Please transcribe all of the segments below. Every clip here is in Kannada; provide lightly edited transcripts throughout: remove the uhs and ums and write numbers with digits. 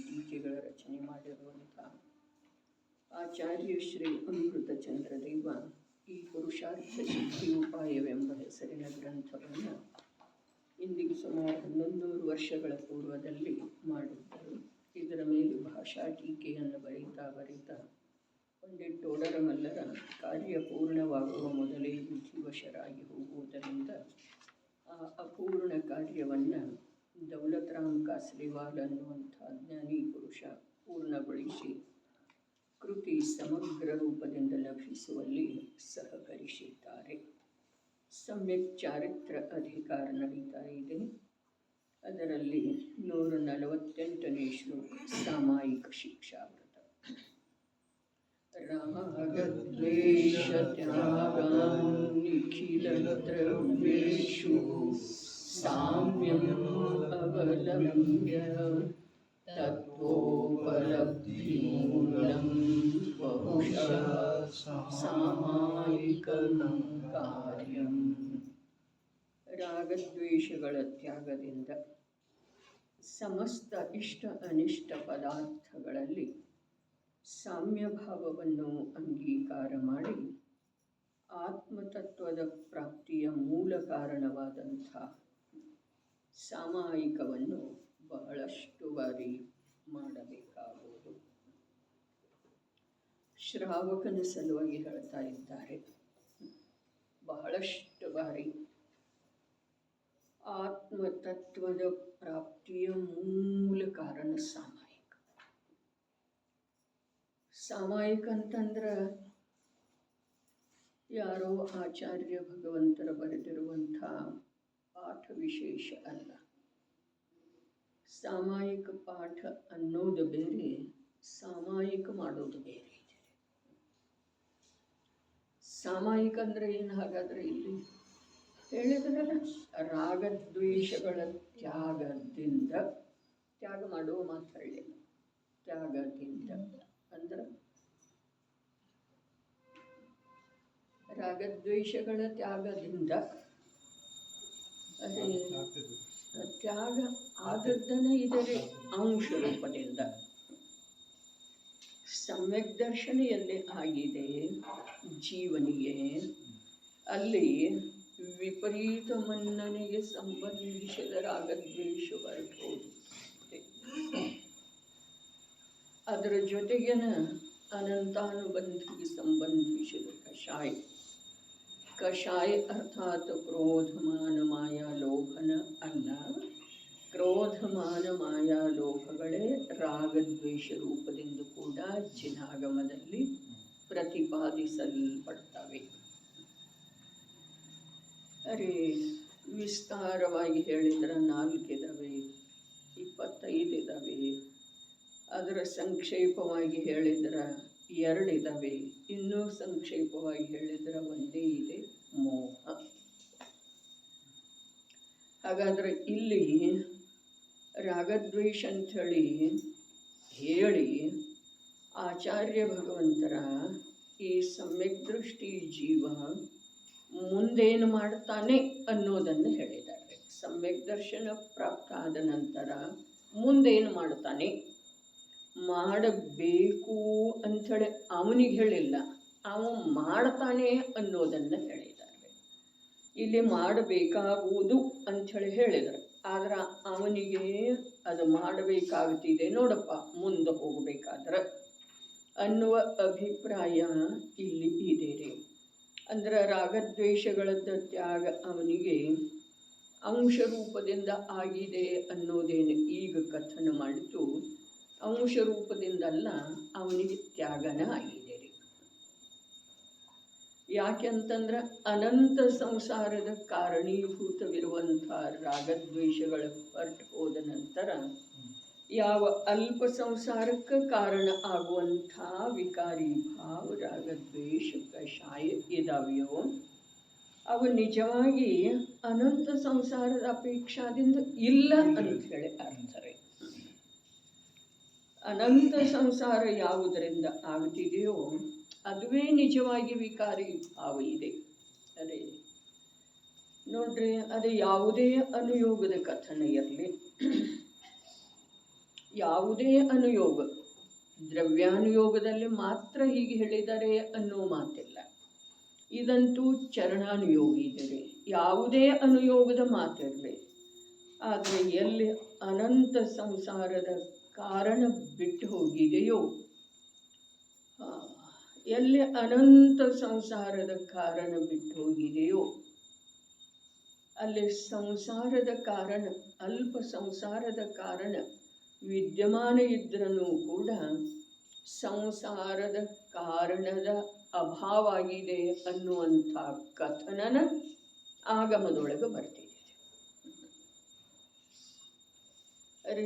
ಟೀಕೆಗಳ ರಚನೆ ಮಾಡಿರುವಂಥ ಆಚಾರ್ಯ ಶ್ರೀ ಅಮೃತಚಂದ್ರ ದೇವ ಈ ಪುರುಷಾರ್ಥ ಸಿದ್ಧಿ ಉಪಾಯವೆಂಬ ಹೆಸರಿನ ಗ್ರಂಥವನ್ನು ಇಂದಿಗೆ ಸುಮಾರು 1100 ವರ್ಷಗಳ ಪೂರ್ವದಲ್ಲಿ ಮಾಡಿದ್ದರು. ಇದರ ಮೇಲೆ ಭಾಷಾ ಟೀಕೆಯನ್ನು ಬರೀತಾ ಪಂಡಿತ್ ಟೋಡರಮಲ್ಲರ ಕಾರ್ಯ ಪೂರ್ಣವಾಗುವ ಮೊದಲೇ ಬುದ್ಧಿವಶರಾಗಿ ಹೋಗುವುದರಿಂದ ಆ ಅಪೂರ್ಣ ಕಾರ್ಯವನ್ನು ದೌಲತ್ ರಾಮ್ ಕಾಸ್ಲಿವಾಲ್ ಅನ್ನುವಂಥ ಜ್ಞಾನಿ ಪುರುಷ ಪೂರ್ಣಗೊಳಿಸಿ ಕೃತಿ ಸಮಗ್ರ ರೂಪದಿಂದ ಲಭಿಸುವಲ್ಲಿ ಸಹಕರಿಸಿದ್ದಾರೆ. ಸಮ್ಯಕ್ ಚಾರಿತ್ರ ಅಧಿಕಾರ ನಡೀತಾ ಇದೆ. ಅದರಲ್ಲಿ 148ನೇ ಶ್ಲೋಕ ಸಾಮಾಯಿಕ ಶಿಕ್ಷಾವ್ರತ. ರಾಗದ್ವೇಷ ತ್ಯಾಗಾನ್ ನಿಖಿಲ ದ್ರವ್ಯೇಷು ಸಾಮ್ಯಂ ಅವಲಂಬ್ಯ ತತ್ವೋಪಲಬ್ಧಿಮೂಲಂ ಬಹುಶಃ ಸಾಮಾಯಿಕಂ ಕಾರ್ಯಂ. ರಾಗದ್ವೇಷಗಳ ತ್ಯಾಗದಿಂದ ಸಮಸ್ತ ಇಷ್ಟ ಅನಿಷ್ಟ ಪದಾರ್ಥಗಳಲ್ಲಿ ಸಾಮ್ಯ ಭಾವವನ್ನು ಅಂಗೀಕಾರ ಮಾಡಿ ಆತ್ಮತತ್ವದ ಪ್ರಾಪ್ತಿಯ ಮೂಲ ಕಾರಣವಾದಂಥ ಸಾಮಾಯಿಕವನ್ನು ಬಹಳಷ್ಟು ಬಾರಿ ಮಾಡಬೇಕಾಗುವುದು. ಶ್ರಾವಕನ ಸಲುವಾಗಿ ಹೇಳ್ತಾ ಇದ್ದಾರೆ, ಬಹಳಷ್ಟು ಬಾರಿ ಆತ್ಮತತ್ವದ ಪ್ರಾಪ್ತಿಯ ಮೂಲ ಕಾರಣ ಸಾಮಾಯಿಕ. ಸಾಮಾಯಿಕ ಅಂತಂದ್ರೆ ಯಾರೋ ಆಚಾರ್ಯ ಭಗವಂತರ ಬರೆದಿರುವಂಥ ಪಾಠ ವಿಶೇಷ ಅಲ್ಲ. ಸಾಮಾಯಿಕ ಪಾಠ ಅನ್ನೋದು ಬೇರೆ, ಸಾಮಾಯಿಕ ಮಾಡೋದು ಬೇರೆ ಇದೆ. ಸಾಮಾಯಿಕ ಅಂದರೆ ಏನು? ಹಾಗಾದರೆ ಇಲ್ಲಿ ಹೇಳಿದ್ರಲ್ಲ, ರಾಗದ್ವೇಷಗಳ ತ್ಯಾಗದಿಂದ, ತ್ಯಾಗ ಮಾಡುವ ಮಾತು ಹೇಳಿಲ್ಲ, ತ್ಯಾಗದಿಂದ ಅಂದ್ರೆ ರಾಗದ್ವೇಷಗಳ ತ್ಯಾಗದಿಂದ, ಅದೇ ತ್ಯಾಗ ಆದದ್ದನೇ ಇದರ ಅಂಶ ರೂಪದಿಂದ. ಸಮ್ಯಕ್ ದರ್ಶನ ಎಲ್ಲಿ ಆಗಿದೆ ಜೀವನಿಗೆ, ಅಲ್ಲಿ ವಿಪರೀತ ಮನ್ನಣೆಗೆ ಸಂಬಂಧಿಸಿದ ರಾಗದ್ವೇಷ ಹೊರಟೋದು. ಅದರ ಜೊತೆಗಿನ ಅನಂತಾನುಬಂಧಿಗೆ ಸಂಬಂಧಿಸಿದ ಕಷಾಯ ಅರ್ಥಾತ್ ಕ್ರೋಧಮಾನ ಮಾಯಾ ಲೋಭನ ಅಲ್ಲ. ಕ್ರೋಧಮಾನ ಮಾಯಾ ಲೋಭಗಳೇ ರಾಗದ್ವೇಷ ರೂಪದಿಂದ ಕೂಡ ಜಿನಾಗಮದಲ್ಲಿ ಪ್ರತಿಪಾದಿಸಲ್ಪಡ್ತವೆ. ಅರೆ, ವಿಸ್ತಾರವಾಗಿ ಹೇಳಿದ್ರೆ 4 ಇದ್ದಾವೆ, 25 ಇದ್ದಾವೆ. ಅದರ ಸಂಕ್ಷೇಪವಾಗಿ ಹೇಳಿದ್ರೆ 2 ಇದ್ದಾವೆ, ಇನ್ನೂ ಸಂಕ್ಷೇಪವಾಗಿ ಹೇಳಿದ್ರೆ ಒಂದೇ ಇದೆ, ಮೋಹ. ಹಾಗಾದರೆ ಇಲ್ಲಿ ರಾಗದ್ವೇಷ ಅಂಥೇಳಿ ಹೇಳಿ ಆಚಾರ್ಯ ಭಗವಂತರ ಈ ಸಮ್ಯಕ್ ದೃಷ್ಟಿ ಜೀವ ಮುಂದೇನು ಮಾಡ್ತಾನೆ ಅನ್ನೋದನ್ನು ಹೇಳಿದ್ದಾರೆ. ಸಮ್ಯಕ್ ದರ್ಶನ ಪ್ರಾಪ್ತ ಆದ ನಂತರ ಮುಂದೇನು ಮಾಡ್ತಾನೆ, ಮಾಡಬೇಕು ಅಂಥೇಳಿ ಅವನಿಗೆ ಹೇಳಿಲ್ಲ, ಅವ ಮಾಡ್ತಾನೆ ಅನ್ನೋದನ್ನು ಹೇಳಿದ್ದಾರೆ. ಇಲ್ಲಿ ಮಾಡಬೇಕಾಗುವುದು ಅಂಥೇಳಿ ಹೇಳಿದರು, ಆದ್ರೆ ಅವನಿಗೆ ಅದು ಮಾಡಬೇಕಾಗ್ತಿದೆ ನೋಡಪ್ಪ ಮುಂದೆ ಹೋಗಬೇಕಾದ್ರೆ ಅನ್ನುವ ಅಭಿಪ್ರಾಯ ಇಲ್ಲಿ ಇದೆ ರೀ. ಅಂದ್ರೆ ರಾಗದ್ವೇಷಗಳದ್ದು ತ್ಯಾಗ ಅವನಿಗೆ ಅಂಶ ರೂಪದಿಂದ ಆಗಿದೆ ಅನ್ನೋದೇನು ಈಗ ಕಥನ ಮಾಡಿತು. ಅಂಶ ರೂಪದಿಂದಲ್ಲ, ಅವನಿಗೆ ತ್ಯಾಗನ ಆಗಿದೆ ರೀ. ಯಾಕೆಂತಂದ್ರೆ ಅನಂತ ಸಂಸಾರದ ಕಾರಣೀಭೂತವಿರುವಂಥ ರಾಗದ್ವೇಷಗಳ ಹೊರಟು ಹೋದ ನಂತರ ಯಾವ ಅಲ್ಪ ಸಂಸಾರಕ್ಕೆ ಕಾರಣ ಆಗುವಂಥ ವಿಕಾರಿ ಭಾವ ರಾಗದ್ವೇಷ ಕಷಾಯ ಇದಾವೆಯೋ ಅವು ನಿಜವಾಗಿ ಅನಂತ ಸಂಸಾರದ ಅಪೇಕ್ಷಾದಿಂದ ಇಲ್ಲ ಅಂಥೇಳಿ ಅರ್ಥ ರೀ. ಅನಂತ ಸಂಸಾರ ಯಾವುದರಿಂದ ಆಗುತ್ತಿದೆಯೋ ಅದುವೇ ನಿಜವಾಗಿ ವಿಕಾರಿ ಭಾವ ಇದೆ. ಅದೇ ನೋಡ್ರಿ, ಅದು ಯಾವುದೇ ಅನುಯೋಗದ ಕಥನ ಇರಲಿ, ಯಾವುದೇ ಅನುಯೋಗ, ದ್ರವ್ಯಾನುಯೋಗದಲ್ಲಿ ಮಾತ್ರ ಹೀಗೆ ಹೇಳಿದರೆ ಅನ್ನೋ ಮಾತಿಲ್ಲ. ಇದಂತೂ ಚರಣಾನುಯೋಗಿ ಇದ್ದರೆ ಯಾವುದೇ ಅನುಯೋಗದ ಮಾತಿರಲಿ. ಆದರೆ ಎಲ್ಲಿ ಅನಂತ ಸಂಸಾರದ ಕಾರಣ ಬಿಟ್ಟು ಹೋಗಿದೆಯೋ, ಎಲ್ಲಿ ಅನಂತ ಸಂಸಾರದ ಕಾರಣ ಬಿಟ್ಟು ಹೋಗಿದೆಯೋ ಅಲ್ಲಿ ಸಂಸಾರದ ಕಾರಣ, ಅಲ್ಪ ಸಂಸಾರದ ಕಾರಣ ವಿದ್ಯಮಾನ ಇದ್ರೂ ಕೂಡ ಸಂಸಾರದ ಕಾರಣದ ಅಭಾವ ಆಗಿದೆ ಅನ್ನುವಂಥ ಕಥನನ ಆಗಮದೊಳಗೆ ಬರ್ತಿದೆ. ಅರೆ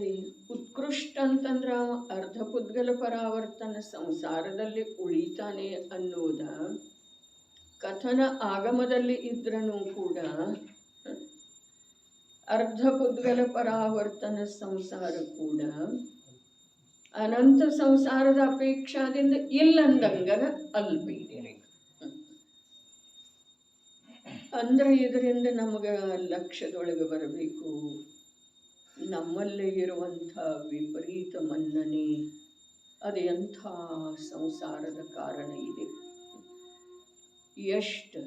ಉತ್ಕೃಷ್ಟ ಅಂತಂದ್ರೆ ಅರ್ಧ ಪುದ್ಗಲ ಪರಾವರ್ತನ ಸಂಸಾರದಲ್ಲಿ ಉಳಿತಾನೆ ಅನ್ನೋದ ಕಥನ ಆಗಮದಲ್ಲಿ ಇದ್ರೂ ಕೂಡ ಅರ್ಧ ಪುದ್ಗಲ ಪರಾವರ್ತನ ಸಂಸಾರ ಕೂಡ ಅನಂತ ಸಂಸಾರದ ಅಪೇಕ್ಷಾದಿಂದ ಇಲ್ಲಂದಂಗನ ಅಲ್ಪ ಇದೆ. ಅಂದ್ರೆ ಇದರಿಂದ ನಮಗೆ ಲಕ್ಷ್ಯದೊಳಗೆ ಬರಬೇಕು, ನಮ್ಮಲ್ಲೇ ಇರುವಂಥ ವಿಪರೀತ ಮನ್ನಣೆ ಅದು ಎಂಥ ಸಂಸಾರದ ಕಾರಣ ಇದೆ. ಎಷ್ಟು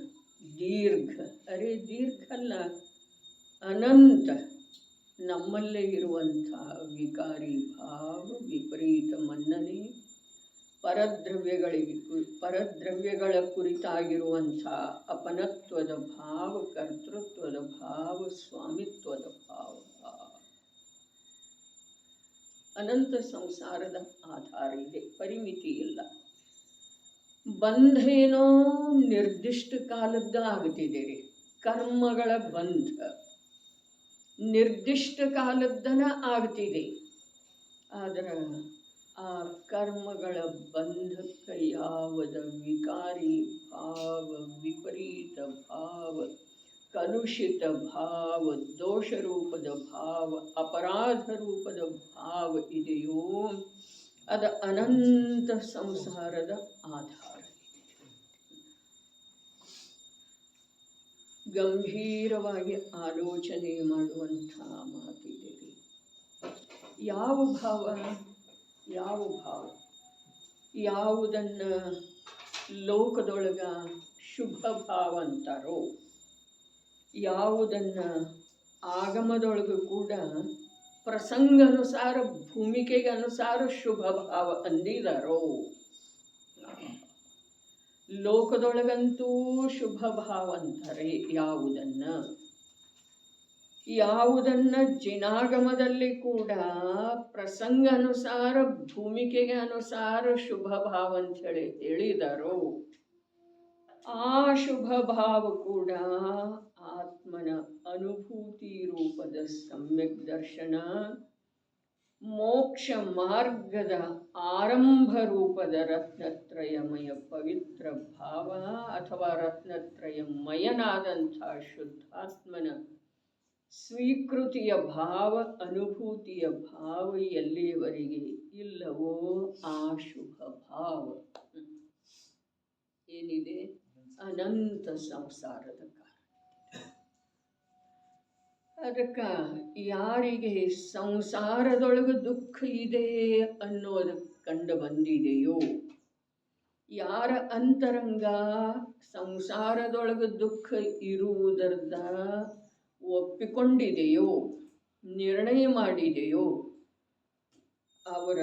ದೀರ್ಘ, ಅರೆ ದೀರ್ಘ ಅಲ್ಲ, ಅನಂತ ನಮ್ಮಲ್ಲೇ ಇರುವಂಥ ವಿಕಾರಿ ಭಾವ, ವಿಪರೀತ ಮನ್ನಣೆ, ಪರದ್ರವ್ಯಗಳ ಕುರಿತಾಗಿರುವಂಥ ಅಪನತ್ವದ ಭಾವ, ಕರ್ತೃತ್ವದ ಭಾವ, ಸ್ವಾಮಿತ್ವದ ಭಾವ, ಅನಂತ ಸಂಸಾರದ ಆಧಾರ ಇದೆ, ಪರಿಮಿತಿ ಇಲ್ಲ. ಬಂಧೇನೋ ನಿರ್ದಿಷ್ಟ ಕಾಲದ್ದ ಆಗುತ್ತಿದೆ ರೀ, ಕರ್ಮಗಳ ಬಂಧ ನಿರ್ದಿಷ್ಟ ಕಾಲದ್ದನ ಆಗ್ತಿದೆ. ಆದ್ರೆ ಆ ಕರ್ಮಗಳ ಬಂಧಕ್ಕೆ ಯಾವದ ವಿಕಾರಿ ಭಾವ, ವಿಪರೀತ ಭಾವ, ಕಲುಷಿತ ಭಾವ, ದೋಷ ರೂಪದ ಭಾವ, ಅಪರಾಧ ರೂಪದ ಭಾವ ಇದೆಯೋ ಅದು ಅನಂತ ಸಂಸಾರದ ಆಧಾರ. ಗಂಭೀರವಾಗಿ ಆಲೋಚನೆ ಮಾಡುವಂಥ ಮಾತಿದೆ. ಯಾವ ಭಾವ, ಯಾವ ಭಾವ, ಯಾವುದನ್ನು ಲೋಕದೊಳಗ ಶುಭ ಭಾವ ಅಂತಾರೋ, ಯಾವುದನ್ನು ಆಗಮದೊಳಗೂ ಕೂಡ ಪ್ರಸಂಗಾನುಸಾರ, ಭೂಮಿಕೆಗೆ ಅನುಸಾರ ಶುಭ ಭಾವ ಅಂದಿದಾರೋ, ಲೋಕದೊಳಗಂತೂ ಶುಭ ಭಾವ ಅಂತಾರೆ ಯಾವುದನ್ನ ಜಿನಾಗಮದಲ್ಲಿ ಕೂಡ ಪ್ರಸಂಗಾನುಸಾರ, ಭೂಮಿಕೆಗೆ ಅನುಸಾರ ಶುಭ ಭಾವ ಅಂತ ಹೇಳಿದಾರೋ, ಆ ಶುಭ ಭಾವ ಕೂಡ ಆತ್ಮನ ಅನುಭೂತಿ ರೂಪದ ಸಮ್ಯಕ್ ದರ್ಶನ, ಮೋಕ್ಷ ಮಾರ್ಗದ ಆರಂಭ ರೂಪದ ರತ್ನತ್ರಯಮಯ ಪವಿತ್ರ ಭಾವ ಅಥವಾ ರತ್ನತ್ರಯಮಯನಾದಂಥ ಶುದ್ಧಾತ್ಮನ ಸ್ವೀಕೃತಿಯ ಭಾವ, ಅನುಭೂತಿಯ ಭಾವ ಎಲ್ಲಿಯವರೆಗೆ ಇಲ್ಲವೋ ಆ ಶುಭ ಭಾವ ಏನಿದೆ ಅನಂತ ಸಂಸಾರದ ಕಾರಣ. ಅದಕ್ಕೆ ಯಾರಿಗೆ ಸಂಸಾರದೊಳಗೆ ದುಃಖ ಇದೆ ಅನ್ನೋದು ಕಂಡು ಬಂದಿದೆಯೋ, ಯಾರ ಅಂತರಂಗ ಸಂಸಾರದೊಳಗೆ ದುಃಖ ಇರುವುದರ್ದ ಒಪ್ಪಿಕೊಂಡಿದೆಯೋ, ನಿರ್ಣಯ ಮಾಡಿದೆಯೋ, ಅವರ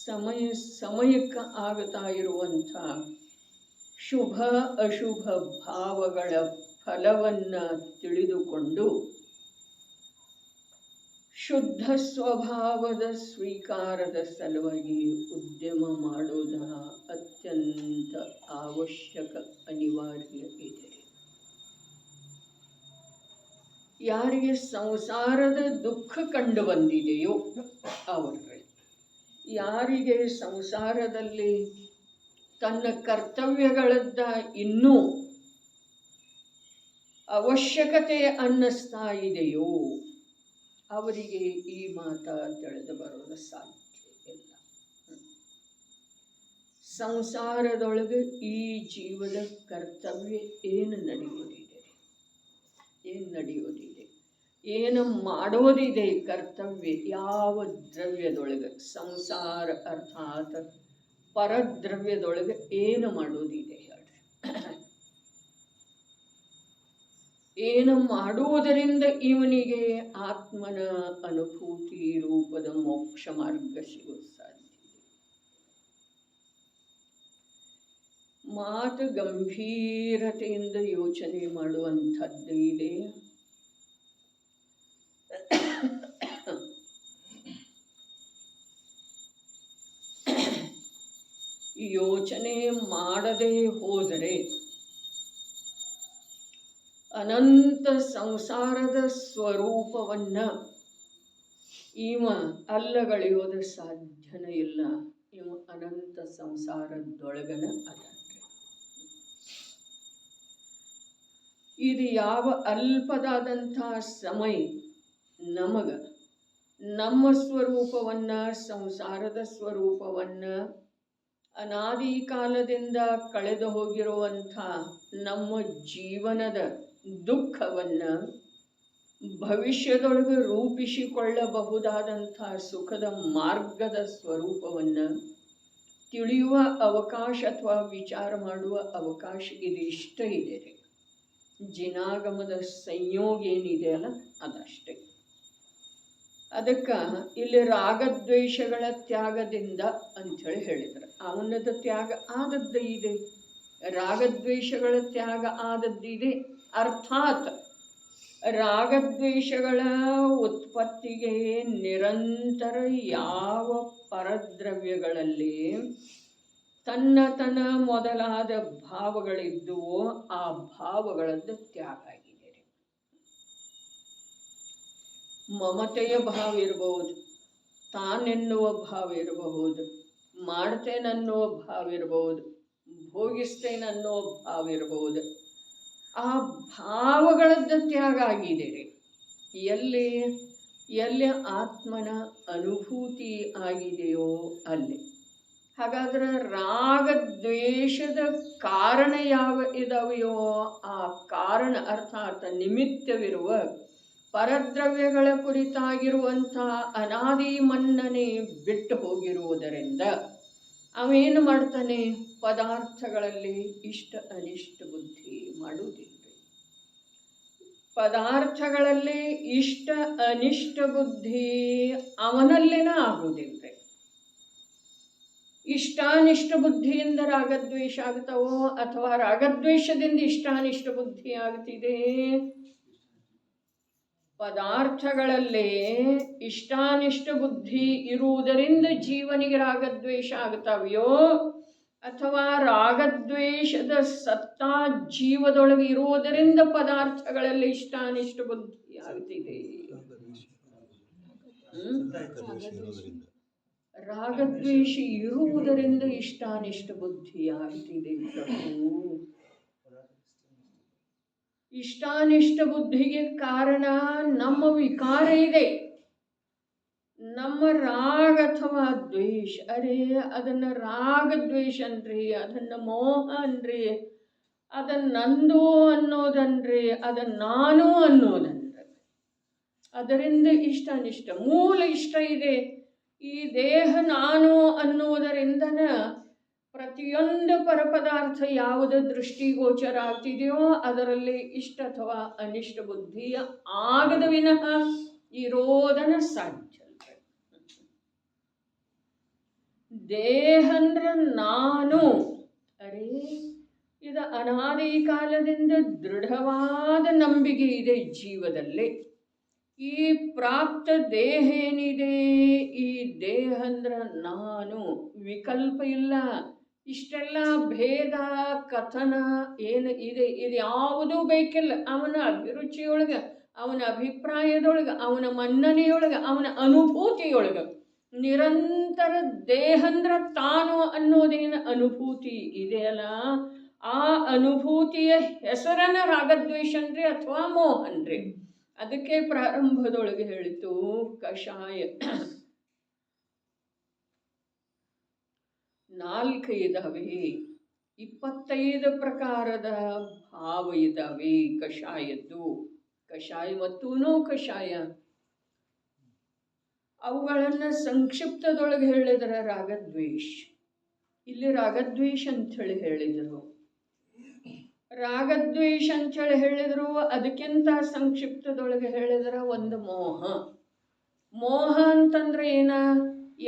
ಸಮಯಕ್ಕೆ ಆಗ್ತಾ ಇರುವಂಥ ಶುಭ ಅಶುಭ ಭಾವಗಳ ಫಲವನ್ನು ತಿಳಿದುಕೊಂಡು ಶುದ್ಧ ಸ್ವಭಾವದ ಸ್ವೀಕಾರದ ಸಲುವಾಗಿ ಉದ್ಯಮ ಮಾಡೋದ ಅತ್ಯಂತ ಅವಶ್ಯಕ, ಅನಿವಾರ್ಯ ಇದೆ. ಯಾರಿಗೆ ಸಂಸಾರದ ದುಃಖ ಕಂಡು ಬಂದಿದೆಯೋ ಅವರಿಗೆ, ಯಾರಿಗೆ ಸಂಸಾರದಲ್ಲಿ ತನ್ನ ಕರ್ತವ್ಯಗಳದ್ದ ಇನ್ನೂ ಅವಶ್ಯಕತೆ ಅನ್ನಿಸ್ತಾ ಇದೆಯೋ ಅವರಿಗೆ ಈ ಮಾತ ತಿಳಿದು ಬರೋದು ಸಾಧ್ಯ ಇಲ್ಲ. ಸಂಸಾರದೊಳಗೆ ಈ ಜೀವದ ಕರ್ತವ್ಯ ಏನು ನಡೆಯೋದಿದೆ, ಏನು ಮಾಡೋದಿದೆ ಕರ್ತವ್ಯ ಯಾವ ದ್ರವ್ಯದೊಳಗೆ, ಸಂಸಾರ ಅರ್ಥಾತ್ ಪರದ್ರವ್ಯದೊಳಗೆ ಏನು ಮಾಡೋದಿದೆ ಹೇಳ್ರಿ. ಏನು ಮಾಡುವುದರಿಂದ ಇವನಿಗೆ ಆತ್ಮನ ಅನುಭೂತಿ ರೂಪದ ಮೋಕ್ಷ ಮಾರ್ಗ ಸಿಗೋದು ಸಾಧ್ಯ. ಮಾತು ಗಂಭೀರತೆಯಿಂದ ಯೋಚನೆ ಮಾಡುವಂಥದ್ದು ಇದೆ. ಯೋಚನೆ ಮಾಡದೇ ಹೋದರೆ ಅನಂತ ಸಂಸಾರದ ಸ್ವರೂಪವನ್ನ ಇವ ಅಲ್ಲಗಳೆಯೋದು ಸಾಧ್ಯನೇ ಇಲ್ಲ. ಇವ ಅನಂತ ಸಂಸಾರದೊಳಗನ ಅದನ್ರಿ. ಇದು ಯಾವ ಅಲ್ಪದಾದಂಥ ಸಮಯ ನಮಗ ನಮ್ಮ ಸ್ವರೂಪವನ್ನ, ಸಂಸಾರದ ಸ್ವರೂಪವನ್ನ, ಅನಾದಿ ಕಾಲದಿಂದ ಕಳೆದು ಹೋಗಿರುವಂಥ ನಮ್ಮ ಜೀವನದ ದುಃಖವನ್ನ, ಭವಿಷ್ಯದೊಳಗೆ ರೂಪಿಸಿಕೊಳ್ಳಬಹುದಾದಂಥ ಸುಖದ ಮಾರ್ಗದ ಸ್ವರೂಪವನ್ನ ತಿಳಿಯುವ ಅವಕಾಶ ಅಥವಾ ವಿಚಾರ ಮಾಡುವ ಅವಕಾಶ ಇದಿಷ್ಟ ಇದೆ ರೀ. ಜಿನಾಗಮದ ಸಂಯೋಗ ಏನಿದೆ ಅಲ್ಲ ಅದಷ್ಟೇ. ಅದಕ್ಕೆ ಇಲ್ಲಿ ರಾಗದ್ವೇಷಗಳ ತ್ಯಾಗದಿಂದ ಅಂಥೇಳಿ ಹೇಳಿದ್ರು. ಅವನದ ತ್ಯಾಗ ಆದದ್ದು ಇದೆ, ರಾಗದ್ವೇಷಗಳ ತ್ಯಾಗ ಆದದ್ದಿದೆ. ಅರ್ಥಾತ್ ರಾಗದ್ವೇಷಗಳ ಉತ್ಪತ್ತಿಗೆ ನಿರಂತರ ಯಾವ ಪರದ್ರವ್ಯಗಳಲ್ಲಿ ತನ್ನ ಮೊದಲಾದ ಭಾವಗಳಿದ್ದುವೋ ಆ ಭಾವಗಳದ್ದು ತ್ಯಾಗ ಆಗಿದೆ. ಮಮತೆಯ ಭಾವ ಇರಬಹುದು, ತಾನೆನ್ನುವ ಭಾವ ಇರಬಹುದು, ಮಾಡ್ತೇನನ್ನುವ ಭಾವ ಇರಬಹುದು, ಭೋಗಿಸ್ತೇನನ್ನೋ ಭಾವ ಇರಬಹುದು. ಆ ಭಾವಗಳದ್ದು ತ್ಯಾಗ ಆಗಿದೆ ರೀ. ಎಲ್ಲಿ ಆತ್ಮನ ಅನುಭೂತಿ ಆಗಿದೆಯೋ ಅಲ್ಲಿ. ಹಾಗಾದ್ರೆ ರಾಗದ್ವೇಷದ ಕಾರಣ ಯಾವ ಇದಾವೆಯೋ ಆ ಕಾರಣ ಅರ್ಥಾತ್ ನಿಮಿತ್ತವಿರುವ ಪರದ್ರವ್ಯಗಳ ಕುರಿತಾಗಿರುವಂಥ ಅನಾದಿ ಮನ್ನನೆ ಬಿಟ್ಟು ಹೋಗಿರುವುದರಿಂದ ಅವೇನು ಮಾಡ್ತಾನೆ, ಪದಾರ್ಥಗಳಲ್ಲಿ ಇಷ್ಟ ಅನಿಷ್ಟ ಬುದ್ಧಿ ಮಾಡುವುದಿಲ್ಲ. ಪದಾರ್ಥಗಳಲ್ಲಿ ಇಷ್ಟ ಅನಿಷ್ಟ ಬುದ್ಧಿ ಅವನಲ್ಲೇನ ಆಗುವುದಿಲ್ಲ. ಇಷ್ಟಾನಿಷ್ಟ ಬುದ್ಧಿಯಿಂದ ರಾಗದ್ವೇಷ ಆಗ್ತಾವೋ ಅಥವಾ ರಾಗದ್ವೇಷದಿಂದ ಇಷ್ಟಾನಿಷ್ಟ ಬುದ್ಧಿ ಆಗ್ತಿದೆ. ಪದಾರ್ಥಗಳಲ್ಲೇ ಇಷ್ಟಾನಿಷ್ಟ ಬುದ್ಧಿ ಇರುವುದರಿಂದ ಜೀವನಿಗೆ ರಾಗದ್ವೇಷ ಆಗ್ತಾವೆಯೋ ಅಥವಾ ರಾಗದ್ವೇಷದ ಸತ್ತಾ ಜೀವದೊಳಗೆ ಇರುವುದರಿಂದ ಪದಾರ್ಥಗಳಲ್ಲಿ ಇಷ್ಟಾನಿಷ್ಟ ಬುದ್ಧಿ ಆಗ್ತಿದೆ. ರಾಗದ್ವೇಷ ಇರುವುದರಿಂದ ಇಷ್ಟಾನಿಷ್ಟ ಬುದ್ಧಿ ಆಗ್ತಿದೆ. ಇಷ್ಟಾನಿಷ್ಟ ಬುದ್ಧಿಗೆ ಕಾರಣ ನಮ್ಮ ವಿಕಾರ ಇದೆ, ನಮ್ಮ ರಾಗ ಅಥವಾ ದ್ವೇಷ. ಅರೇ ಅದನ್ನು ರಾಗದ್ವೇಷ ಅನ್ರಿ, ಅದನ್ನು ಮೋಹ ಅನ್ರಿ, ಅದನ್ನು ನಂದು ಅನ್ನೋದನ್ರಿ, ಅದನ್ನು ನಾನು ಅನ್ನೋದನ್ರಿ. ಅದರಿಂದ ಇಷ್ಟಾನಿಷ್ಟ ಮೂಲ ಇಷ್ಟ ಇದೆ. ಈ ದೇಹ ನಾನು ಅನ್ನುವುದರಿಂದನ ಪ್ರತಿಯೊಂದು ಪರಪದಾರ್ಥ ಯಾವುದು ದೃಷ್ಟಿಗೋಚರ ಆಗ್ತಿದೆಯೋ ಅದರಲ್ಲಿ ಇಷ್ಟ ಅಥವಾ ಅನಿಷ್ಟ ಬುದ್ಧಿ ಆಗದ ವಿನಃ ಇರೋದನ ಸಾಧ್ಯ. ದೇಹ ಅಂದ್ರೆ ನಾನು. ಅರೇ ಇದು ಅನಾದಿ ಕಾಲದಿಂದ ದೃಢವಾದ ನಂಬಿಕೆ ಇದೆ ಜೀವದಲ್ಲಿ. ಈ ಪ್ರಾಪ್ತ ದೇಹ ಏನಿದೆ, ಈ ದೇಹ ಅಂದ್ರೆ ನಾನು, ವಿಕಲ್ಪ ಇಲ್ಲ. ಇಷ್ಟೆಲ್ಲ ಭೇದ ಕಥನ ಏನು ಇದೆ ಇದು ಯಾವುದೂ ಬೇಕಿಲ್ಲ. ಅವನ ಅಭಿರುಚಿಯೊಳಗೆ, ಅವನ ಅಭಿಪ್ರಾಯದೊಳಗೆ, ಅವನ ಮನ್ನಣೆಯೊಳಗೆ, ಅವನ ಅನುಭೂತಿಯೊಳಗೆ ನಿರಂತರ ದೇಹ ಅಂದ್ರೆ ತಾನು ಅನ್ನೋದೇನು ಅನುಭೂತಿ ಇದೆಯಲ್ಲ, ಆ ಅನುಭೂತಿಯ ಹೆಸರನ್ನ ರಾಗದ್ವೇಷ ಅನ್ರಿ ಅಥವಾ ಮೋಹನ್ರಿ. ಅದಕ್ಕೆ ಪ್ರಾರಂಭದೊಳಗೆ ಹೇಳಿತು ಕಷಾಯ 4 ಇದಾವೆ, 25 ಪ್ರಕಾರದ ಭಾವ ಇದ್ದಾವೆ ಕಷಾಯದ್ದು. ಕಷಾಯ ಮತ್ತು ನೋ ಕಷಾಯ. ಅವುಗಳನ್ನು ಸಂಕ್ಷಿಪ್ತದೊಳಗೆ ಹೇಳಿದರೆ ರಾಗದ್ವೇಷ. ಇಲ್ಲಿ ರಾಗದ್ವೇಷ ಅಂಥೇಳಿ ಹೇಳಿದರು. ರಾಗದ್ವೇಷ ಅಂಥೇಳಿ ಹೇಳಿದರು. ಅದಕ್ಕಿಂತ ಸಂಕ್ಷಿಪ್ತದೊಳಗೆ ಹೇಳಿದರೆ ಒಂದು ಮೋಹ. ಮೋಹ ಅಂತಂದ್ರೆ ಏನ?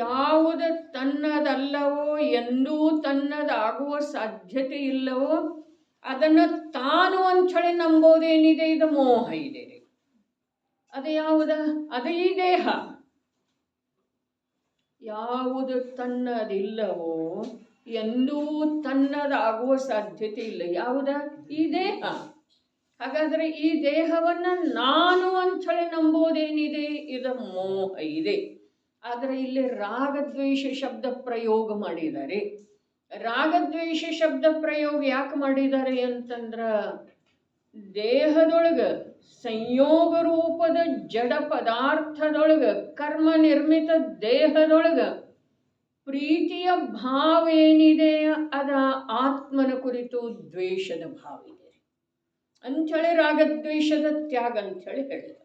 ಯಾವುದು ತನ್ನದಲ್ಲವೋ, ಎಂದೂ ತನ್ನದಾಗುವ ಸಾಧ್ಯತೆ ಇಲ್ಲವೋ ಅದನ್ನು ತಾನು ಅಂಥೇಳಿ ನಂಬೋದೇನಿದೆ, ಇದು ಮೋಹ ಇದೆ. ಅದು ಯಾವುದ? ಅದು ಈ ದೇಹ. ಯಾವುದು ತನ್ನದಿಲ್ಲವೋ, ಎಂದೂ ತನ್ನದಾಗುವ ಸಾಧ್ಯತೆ ಇಲ್ಲ, ಯಾವುದ? ಈ ದೇಹ. ಹಾಗಾದರೆ ಈ ದೇಹವನ್ನು ನಾನು ಅಂಥೇಳಿ ನಂಬೋದೇನಿದೆ, ಇದು ಮೋಹ ಇದೆ. ಆದರೆ ಇಲ್ಲಿ ರಾಗದ್ವೇಷ ಶಬ್ದ ಪ್ರಯೋಗ ಮಾಡಿದ್ದಾರೆ. ರಾಗದ್ವೇಷ ಶಬ್ದ ಪ್ರಯೋಗ ಯಾಕೆ ಮಾಡಿದ್ದಾರೆ ಅಂತಂದ್ರ, ದೇಹದೊಳಗ ಸಂಯೋಗ ರೂಪದ ಜಡ ಪದಾರ್ಥದೊಳಗ, ಕರ್ಮ ನಿರ್ಮಿತ ದೇಹದೊಳಗ ಪ್ರೀತಿಯ ಭಾವ ಏನಿದೆ ಅದ ಆತ್ಮನ ಕುರಿತು ದ್ವೇಷದ ಭಾವ ಇದೆ ಅಂಥೇಳಿ ರಾಗದ್ವೇಷದ ತ್ಯಾಗ ಅಂಥೇಳಿ ಹೇಳಿದ.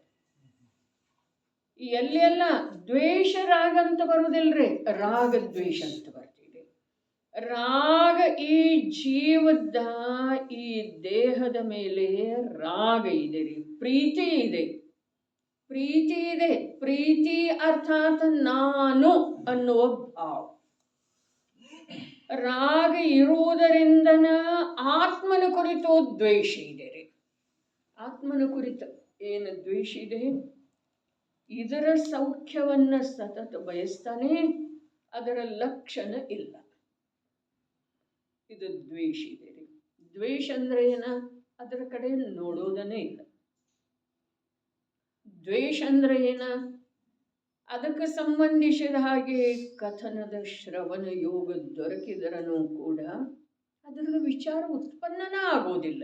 ಎಲ್ಲೆಲ್ಲ ದ್ವೇಷ ರಾಗ ಅಂತ ಬರುವುದಿಲ್ರಿ, ರಾಗದ್ವೇಷ ಅಂತ ಬರ್ತಿದೆ. ರಾಗ ಈ ಜೀವದ ಈ ದೇಹದ ಮೇಲೆ ರಾಗ ಇದೆ ರೀ, ಪ್ರೀತಿ ಇದೆ. ಪ್ರೀತಿ ಇದೆ. ಪ್ರೀತಿ ಅರ್ಥಾತ್ ನಾನು ಅನ್ನುವ ಭಾವ. ರಾಗ ಇರುವುದರಿಂದನ ಆತ್ಮನ ಕುರಿತು ದ್ವೇಷ ಇದೆ ರೀ. ಆತ್ಮನ ಕುರಿತು ಏನು ದ್ವೇಷ ಇದೆ? ಇದರ ಸೌಖ್ಯವನ್ನ ಸತತ ಬಯಸ್ತಾನೆ, ಅದರ ಲಕ್ಷಣ ಇಲ್ಲ. ಇದು ದ್ವೇಷ ಇದೆ ರೀ. ದ್ವೇಷ ಅಂದ್ರೆ ಏನ? ಅದರ ಕಡೆ ನೋಡೋದನೇ ಇಲ್ಲ. ದ್ವೇಷ ಅಂದ್ರೆ ಏನ? ಅದಕ್ಕೆ ಸಂಬಂಧಿಸಿದ ಹಾಗೆ ಕಥನದ ಶ್ರವಣ ಯೋಗ ದೊರಕಿದರನೂ ಕೂಡ ಅದರ ವಿಚಾರ ಉತ್ಪನ್ನನ ಆಗೋದಿಲ್ಲ.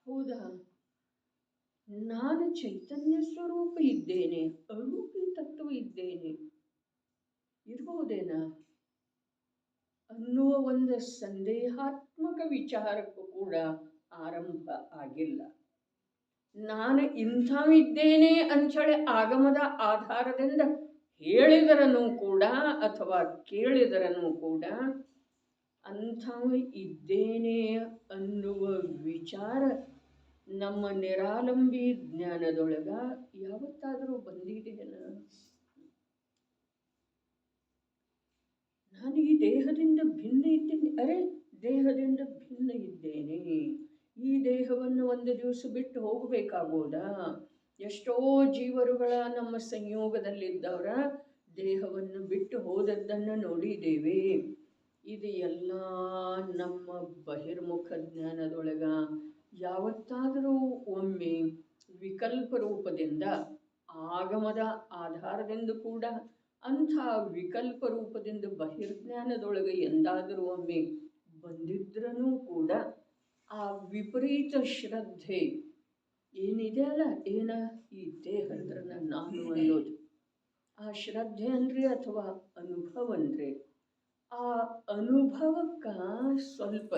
ಹೌದಾ? ನಾನು ಚೈತನ್ಯ ಸ್ವರೂಪ ಇದ್ದೇನೆ, ಅರೂಪಿ ತತ್ವ ಇದ್ದೇನೆ, ಇರಬಹುದೇನಾ ಅನ್ನುವ ಒಂದು ಸಂದೇಹಾತ್ಮಕ ವಿಚಾರಕ್ಕೂ ಕೂಡ ಆರಂಭ ಆಗಿಲ್ಲ. ನಾನು ಇಂಥವಿದ್ದೇನೆ ಅಂಥೇಳಿ ಆಗಮದ ಆಧಾರದಿಂದ ಹೇಳಿದರನೂ ಕೂಡ ಅಥವಾ ಕೇಳಿದರನೂ ಕೂಡ ಅಂಥವ ಇದ್ದೇನೆ ಅನ್ನುವ ವಿಚಾರ ನಮ್ಮ ನಿರಾಲಂಬಿ ಜ್ಞಾನದೊಳಗ ಯಾವತ್ತಾದರೂ ಬಂದಿದೆಯಲ್ಲ? ನಾನು ಈ ದೇಹದಿಂದ ಭಿನ್ನ ಇದ್ದೇನೆ. ಅರೆ, ದೇಹದಿಂದ ಭಿನ್ನ ಇದ್ದೇನೆ. ಈ ದೇಹವನ್ನು ಒಂದು ದಿವಸ ಬಿಟ್ಟು ಹೋಗಬೇಕಾಗೋದಾ? ಎಷ್ಟೋ ಜೀವರುಗಳ ನಮ್ಮ ಸಂಯೋಗದಲ್ಲಿದ್ದವರ ದೇಹವನ್ನು ಬಿಟ್ಟು ಹೋದದ್ದನ್ನು ನೋಡಿದ್ದೇವೆ. ಇದು ಎಲ್ಲ ನಮ್ಮ ಬಹಿರ್ಮುಖ ಜ್ಞಾನದೊಳಗ ಯಾವತ್ತಾದರೂ ಒಮ್ಮೆ ವಿಕಲ್ಪ ರೂಪದಿಂದ, ಆಗಮದ ಆಧಾರದಿಂದ ಕೂಡ ಅಂಥ ವಿಕಲ್ಪ ರೂಪದಿಂದ ಬಹಿರ್ಜ್ಞಾನದೊಳಗೆ ಎಂದಾದರೂ ಒಮ್ಮೆ ಬಂದಿದ್ರೂ ಕೂಡ ಆ ವಿಪರೀತ ಶ್ರದ್ಧೆ ಏನಿದೆ ಅಲ್ಲ, ಏನ ಈ ದೇಹ ಅಂದ್ರೆ ನಾನು ಅನ್ನೋದು, ಆ ಶ್ರದ್ಧೆ ಅನ್ರಿ ಅಥವಾ ಅನುಭವ ಅನ್ರಿ, ಆ ಅನುಭವಕ್ಕೆ ಸ್ವಲ್ಪ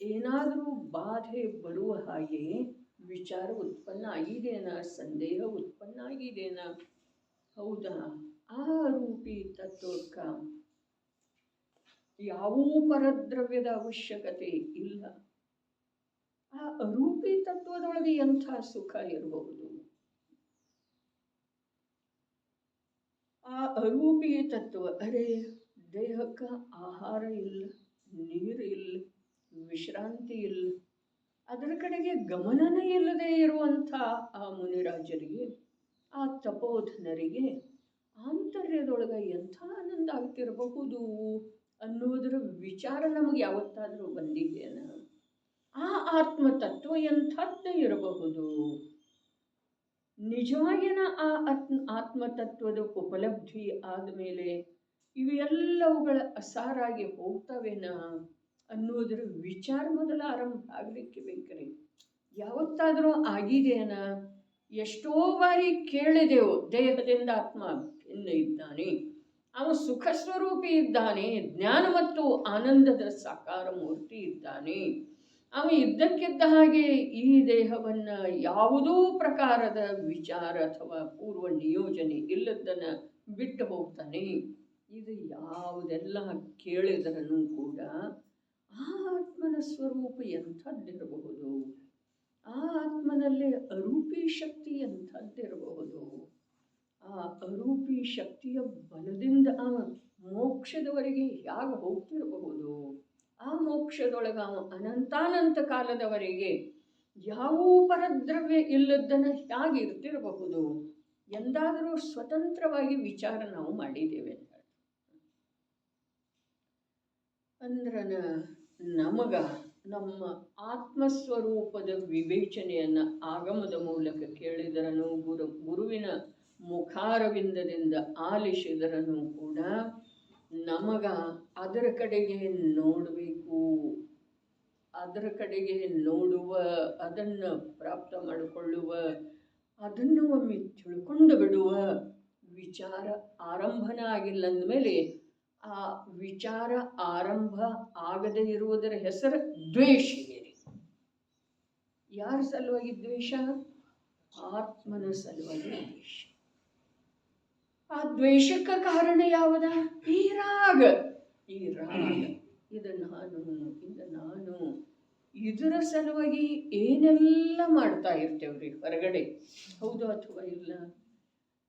ಏನಾದರೂ ಬಾಧೆ ಬರುವ ಹಾಗೆ ವಿಚಾರ ಉತ್ಪನ್ನ ಆಗಿದೆನಾ, ಸಂದೇಹ ಉತ್ಪನ್ನ ಆಗಿದೆನಾ? ಹೌದಾ? ಆ ರೂಪಿ ತತ್ವಕ್ಕೆ ಯಾವೂ ಪರದ್ರವ್ಯದ ಅವಶ್ಯಕತೆ ಇಲ್ಲ. ಆ ಅರೂಪಿ ತತ್ವದೊಳಗೆ ಎಂಥ ಸುಖ ಇರಬಹುದು? ಆ ಅರೂಪಿ ತತ್ವ, ಅರೆ ದೇಹಕ್ಕೆ ಆಹಾರ ಇಲ್ಲ, ನೀರು ಇಲ್ಲ, ವಿಶ್ರಾಂತಿ ಇಲ್ಲ, ಅದರ ಕಡೆಗೆ ಗಮನನೇ ಇಲ್ಲದೆ ಇರುವಂಥ ಆ ಮುನಿರಾಜರಿಗೆ, ಆ ತಪೋಧನರಿಗೆ ಆಂತರ್ಯದೊಳಗೆ ಎಂಥ ಆನಂದ ಆಗ್ತಿರಬಹುದು ಅನ್ನೋದರ ವಿಚಾರ ನಮಗೆ ಯಾವತ್ತಾದರೂ ಬಂದಿದೆಯಲ್ಲ? ಆ ಆತ್ಮತತ್ವ ಎಂಥದ್ದು ಇರಬಹುದು? ನಿಜವಾಗಿನ ಆ ಆತ್ಮತತ್ವದ ಉಪಲಬ್ಧಿ ಆದಮೇಲೆ ಇವೆಲ್ಲವುಗಳ ಅಸಾರಾಗಿ ಹೋಗ್ತವೇನ ಅನ್ನೋದರ ವಿಚಾರ ಮೊದಲ ಆರಂಭ ಆಗಲಿಕ್ಕೆ ಬೇಕ್ರಿ. ಯಾವತ್ತಾದರೂ ಆಗಿದೆಯನ? ಎಷ್ಟೋ ಬಾರಿ ಕೇಳಿದೆವು, ದೇಹದಿಂದ ಆತ್ಮ ಭಿನ್ನ ಇದ್ದಾನೆ, ಅವನು ಸುಖ ಸ್ವರೂಪಿ ಇದ್ದಾನೆ, ಜ್ಞಾನ ಮತ್ತು ಆನಂದದ ಸಾಕಾರ ಮೂರ್ತಿ ಇದ್ದಾನೆ, ಅವ ಇದ್ದಕ್ಕಿದ್ದ ಹಾಗೆ ಈ ದೇಹವನ್ನು ಯಾವುದೋ ಪ್ರಕಾರದ ವಿಚಾರ ಅಥವಾ ಪೂರ್ವ ನಿಯೋಜನೆ ಇಲ್ಲದನ್ನು ಬಿಟ್ಟು ಹೋಗ್ತಾನೆ. ಇದು ಯಾವುದೆಲ್ಲ ಕೇಳಿದ್ರೂ ಕೂಡ ಆ ಆತ್ಮನ ಸ್ವರೂಪ ಎಂಥದ್ದಿರಬಹುದು, ಆ ಆತ್ಮನಲ್ಲಿ ಅರೂಪಿ ಶಕ್ತಿ ಎಂಥದ್ದಿರಬಹುದು, ಆ ಅರೂಪಿ ಶಕ್ತಿಯ ಬಲದಿಂದ ಆ ಮೋಕ್ಷದವರೆಗೆ ಹೇಗೆ ಹೋಗ್ತಿರಬಹುದು, ಆ ಮೋಕ್ಷದೊಳಗೆ ಅನಂತಾನಂತ ಕಾಲದವರೆಗೆ ಯಾವ ಪರದ್ರವ್ಯ ಇಲ್ಲದನ್ನು ಹೇಗೆ ಇರ್ತಿರಬಹುದು ಎಂದಾದರೂ ಸ್ವತಂತ್ರವಾಗಿ ವಿಚಾರ ನಾವು ಮಾಡಿದ್ದೇವೆ ಅಂದ್ರೆ ನಮಗ ನಮ್ಮ ಆತ್ಮಸ್ವರೂಪದ ವಿವೇಚನೆಯನ್ನು ಆಗಮದ ಮೂಲಕ ಕೇಳಿದರನು, ಗುರುವಿನ ಮುಖಾರವಿಂದದಿಂದ ಆಲಿಸಿದರನು ಕೂಡ ನಮಗ ಅದರ ಕಡೆಗೆ ನೋಡಬೇಕು, ಅದರ ಕಡೆಗೆ ನೋಡುವ, ಅದನ್ನು ಪ್ರಾಪ್ತ ಮಾಡಿಕೊಳ್ಳುವ, ಅದನ್ನು ಒಮ್ಮೆ ತಿಳ್ಕೊಂಡು ಬಿಡುವ ವಿಚಾರ ಆರಂಭನ ಆಗಿಲ್ಲ ಅಂದಮೇಲೆ ಆ ವಿಚಾರ ಆರಂಭ ಆಗದೇ ಇರುವುದರ ಹೆಸರು ದ್ವೇಷಿಗೆ. ಯಾರ ಸಲುವಾಗಿ ದ್ವೇಷ? ಆತ್ಮನ ಸಲುವಾಗಿ ದ್ವೇಷ. ಆ ದ್ವೇಷಕ್ಕೆ ಕಾರಣ ಯಾವುದ? ಈ ರಾಗ. ಈ ರಾಗ, ಇದು ನಾನು ಇದರ ಸಲುವಾಗಿ ಏನೆಲ್ಲ ಮಾಡ್ತಾ ಇರ್ತೇವ್ರಿ ಹೊರಗಡೆ, ಹೌದು ಅಥವಾ ಇಲ್ಲ?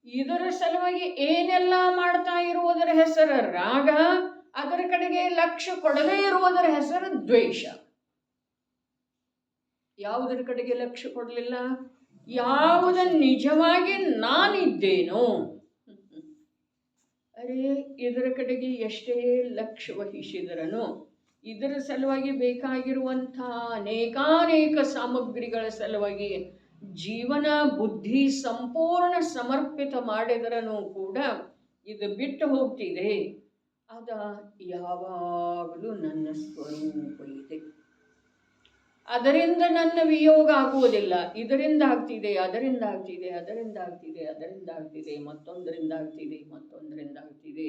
ಇದರ ಸಲುವಾಗಿ ಏನೆಲ್ಲ ಮಾಡ್ತಾ ಇರುವುದರ ಹೆಸರು ರಾಗ, ಅದರ ಕಡೆಗೆ ಲಕ್ಷ್ಯ ಕೊಡದೇ ಇರುವುದರ ಹೆಸರು ದ್ವೇಷ. ಯಾವುದರ ಕಡೆಗೆ ಲಕ್ಷ್ಯ ಕೊಡಲಿಲ್ಲ? ಯಾವುದ ನಿಜವಾಗಿ ನಾನಿದ್ದೇನೋ, ಅರೆ ಇದರ ಕಡೆಗೆ ಎಷ್ಟೇ ಲಕ್ಷ್ಯ ವಹಿಸಿದರನು ಇದರ ಸಲುವಾಗಿ ಬೇಕಾಗಿರುವಂಥ ಅನೇಕಾನೇಕ ಸಾಮಗ್ರಿಗಳ ಸಲುವಾಗಿ ಜೀವನ ಬುದ್ಧಿ ಸಂಪೂರ್ಣ ಸಮರ್ಪಿತ ಮಾಡಿದರನು ಕೂಡ ಇದು ಬಿಟ್ಟು ಹೋಗ್ತಿದೆ. ಅದ ಯಾವಾಗಲೂ ನನ್ನ ಸ್ವರೂಪ ಇದೆ, ಅದರಿಂದ ನನ್ನ ವಿಯೋಗ ಆಗುವುದಿಲ್ಲ. ಇದರಿಂದ ಆಗ್ತಿದೆ, ಅದರಿಂದ ಆಗ್ತಿದೆ, ಅದರಿಂದ ಆಗ್ತಿದೆ, ಅದರಿಂದ ಆಗ್ತಿದೆ, ಮತ್ತೊಂದರಿಂದ ಆಗ್ತಿದೆ, ಮತ್ತೊಂದರಿಂದ ಆಗ್ತಿದೆ,